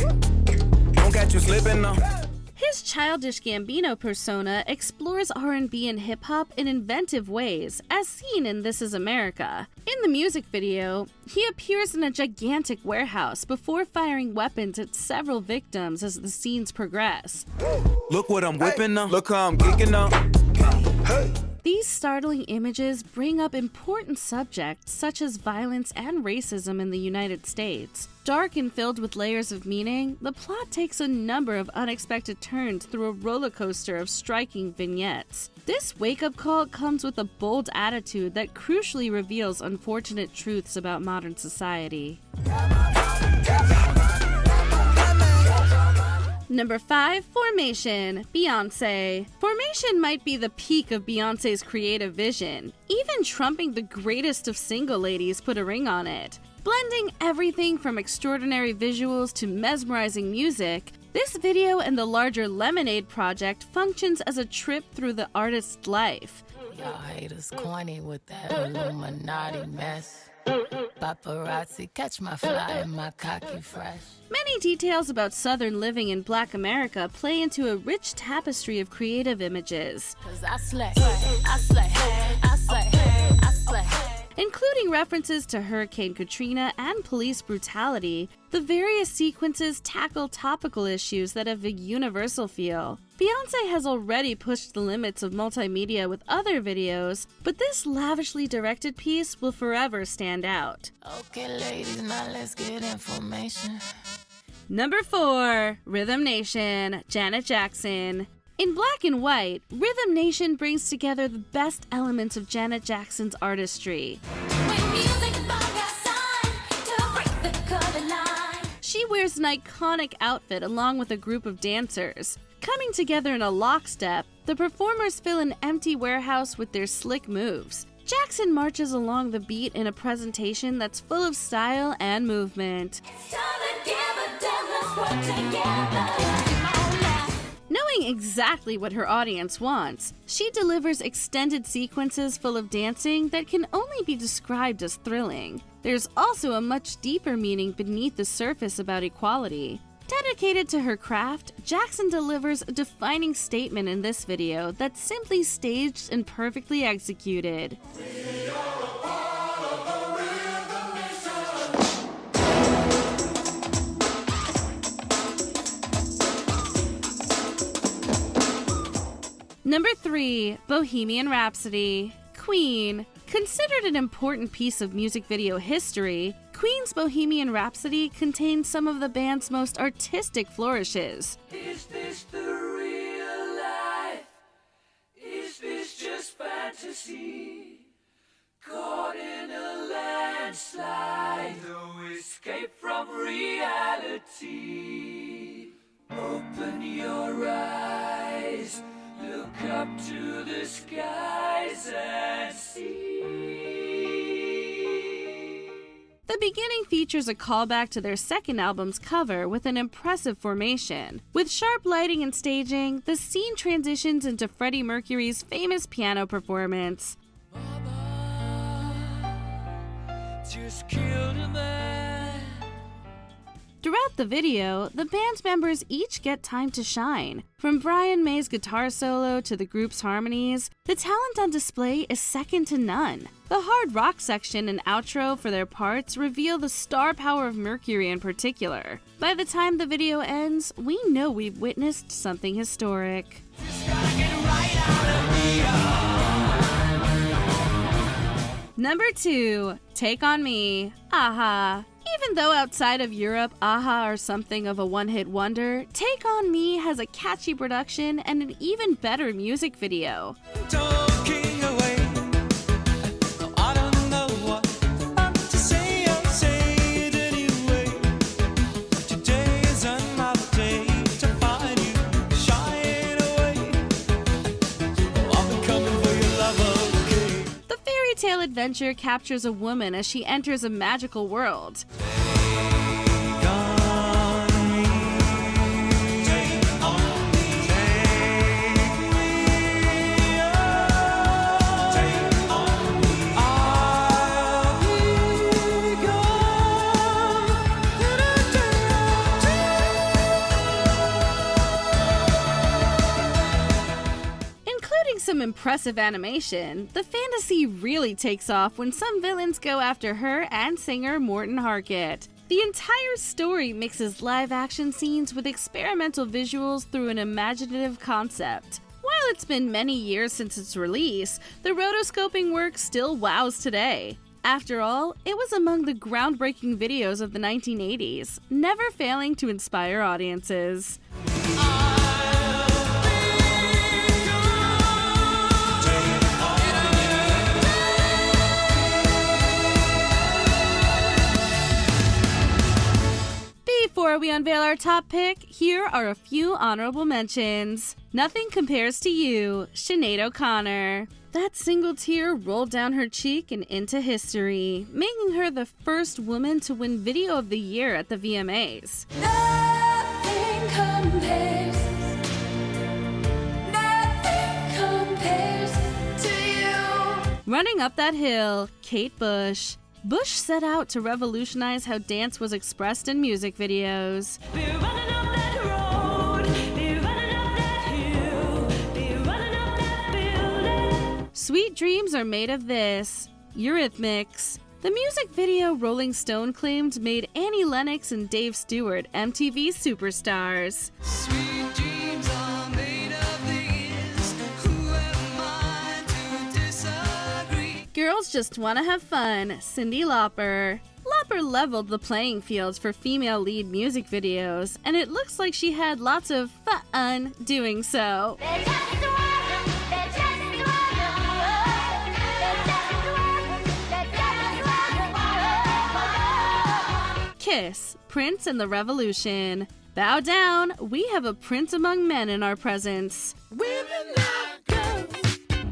Don't catch you slipping now. His Childish Gambino persona explores R&B and hip-hop in inventive ways, as seen in This Is America. In the music video, he appears in a gigantic warehouse before firing weapons at several victims as the scenes progress. Look what I'm whipping now. Look how I'm kicking now. Hey. These startling images bring up important subjects such as violence and racism in the United States. Dark and filled with layers of meaning, the plot takes a number of unexpected turns through a roller coaster of striking vignettes. This wake-up call comes with a bold attitude that crucially reveals unfortunate truths about modern society. Number 5, Formation, Beyoncé. Formation might be the peak of Beyoncé's creative vision. Even trumping the greatest of single ladies put a ring on it. Blending everything from extraordinary visuals to mesmerizing music, this video and the larger Lemonade project functions as a trip through the artist's life. Y'all haters corny with that Illuminati mess. Paparazzi, catch my fly and my cocky fresh. Many details about Southern living in Black America play into a rich tapestry of creative images. 'Cause I slay, I slay, I slay, I slay. Including references to Hurricane Katrina and police brutality, the various sequences tackle topical issues that have a universal feel. Beyoncé has already pushed the limits of multimedia with other videos, but this lavishly directed piece will forever stand out. Okay, ladies, now let's get information. Number 4, Rhythm Nation, Janet Jackson. In black and white, Rhythm Nation brings together the best elements of Janet Jackson's artistry. She wears an iconic outfit along with a group of dancers. Coming together in a lockstep, the performers fill an empty warehouse with their slick moves. Jackson marches along the beat in a presentation that's full of style and movement. Knowing exactly what her audience wants, she delivers extended sequences full of dancing that can only be described as thrilling. There's also a much deeper meaning beneath the surface about equality. Dedicated to her craft, Jackson delivers a defining statement in this video that's simply staged and perfectly executed. Number 3, Bohemian Rhapsody, Queen. Considered an important piece of music video history, Queen's Bohemian Rhapsody contains some of the band's most artistic flourishes. Is this the real life? Is this just fantasy? Caught in a landslide. Though escape from reality. Open your eyes, look up to the skies and see. The beginning features a callback to their second album's cover with an impressive formation. With sharp lighting and staging, the scene transitions into Freddie Mercury's famous piano performance. Just killed a man. Throughout the video, the band members each get time to shine. From Brian May's guitar solo to the group's harmonies, the talent on display is second to none. The hard rock section and outro for their parts reveal the star power of Mercury in particular. By the time the video ends, we know we've witnessed something historic. Number 2, Take On Me, Aha. Even though outside of Europe, Aha are something of a one-hit wonder, Take On Me has a catchy production and an even better music video. Talking away. I don't know what to say, I'll say it anyway. Today is another day to find you shying away. I'll be coming for your love, okay? The fairy tale adventure captures a woman as she enters a magical world. Some impressive animation, the fantasy really takes off when some villains go after her and singer Morton Harkett. The entire story mixes live-action scenes with experimental visuals through an imaginative concept. While it's been many years since its release, the rotoscoping work still wows today. After all, it was among the groundbreaking videos of the 1980s, never failing to inspire audiences. Before we unveil our top pick, here are a few honorable mentions. Nothing Compares to You, Sinead O'Connor. That single tear rolled down her cheek and into history, making her the first woman to win Video of the Year at the VMAs. Nothing compares to you. Running Up That Hill, Kate Bush. Bush set out to revolutionize how dance was expressed in music videos. We're running up that road, we're running up that hill, we're running up that building. Sweet Dreams Are Made of This, Eurythmics. The music video Rolling Stone claimed made Annie Lennox and Dave Stewart MTV superstars. Sweet dreams are made of these. Who am I to disagree? Girls Just Wanna Have Fun, Cyndi Lauper. Lauper leveled the playing field for female lead music videos, and it looks like she had lots of fun doing so. Kiss, Prince and the Revolution. Bow down, we have a prince among men in our presence. Women now, girls,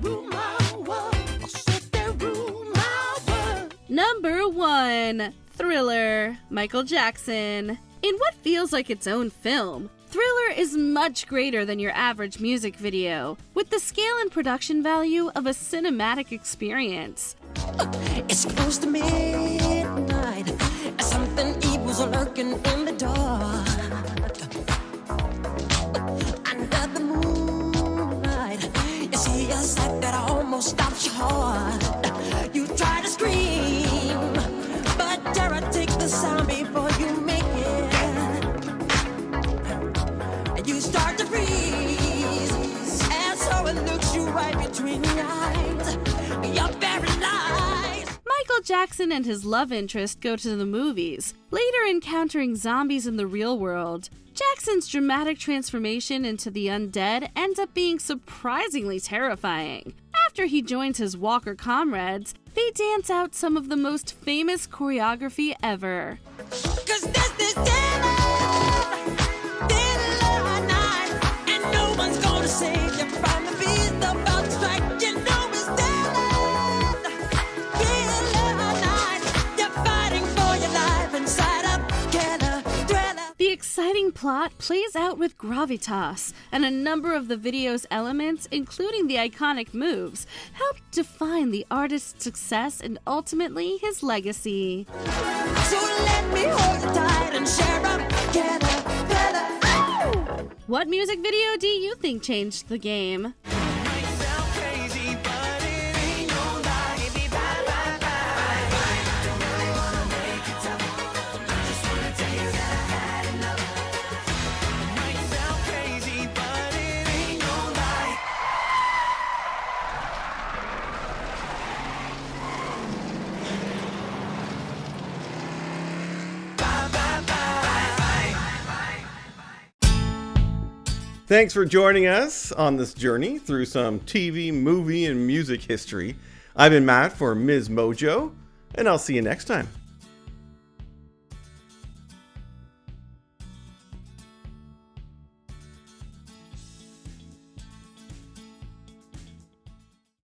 rule my world. Sit there, rule my world. Number 1, Thriller, Michael Jackson. In what feels like its own film, Thriller is much greater than your average music video, with the scale and production value of a cinematic experience. It's close to midnight. Something evil's lurking in the dark. Under the moonlight, you see a sight that almost stops your heart. You try to scream, but terror takes the sound before you make it. And you start to freeze, and so it looks you right between the eyes. You're paralyzed. Michael Jackson and his love interest go to the movies, later encountering zombies in the real world. Jackson's dramatic transformation into the undead ends up being surprisingly terrifying. After he joins his Walker comrades, they dance out some of the most famous choreography ever. plot plays out with gravitas, and a number of the video's elements, including the iconic moves, help define the artist's success and ultimately his legacy. So let me hold you tight and share up together better. Oh! What music video do you think changed the game? Thanks for joining us on this journey through some TV, movie, and music history. I've been Matt for MsMojo, and I'll see you next time.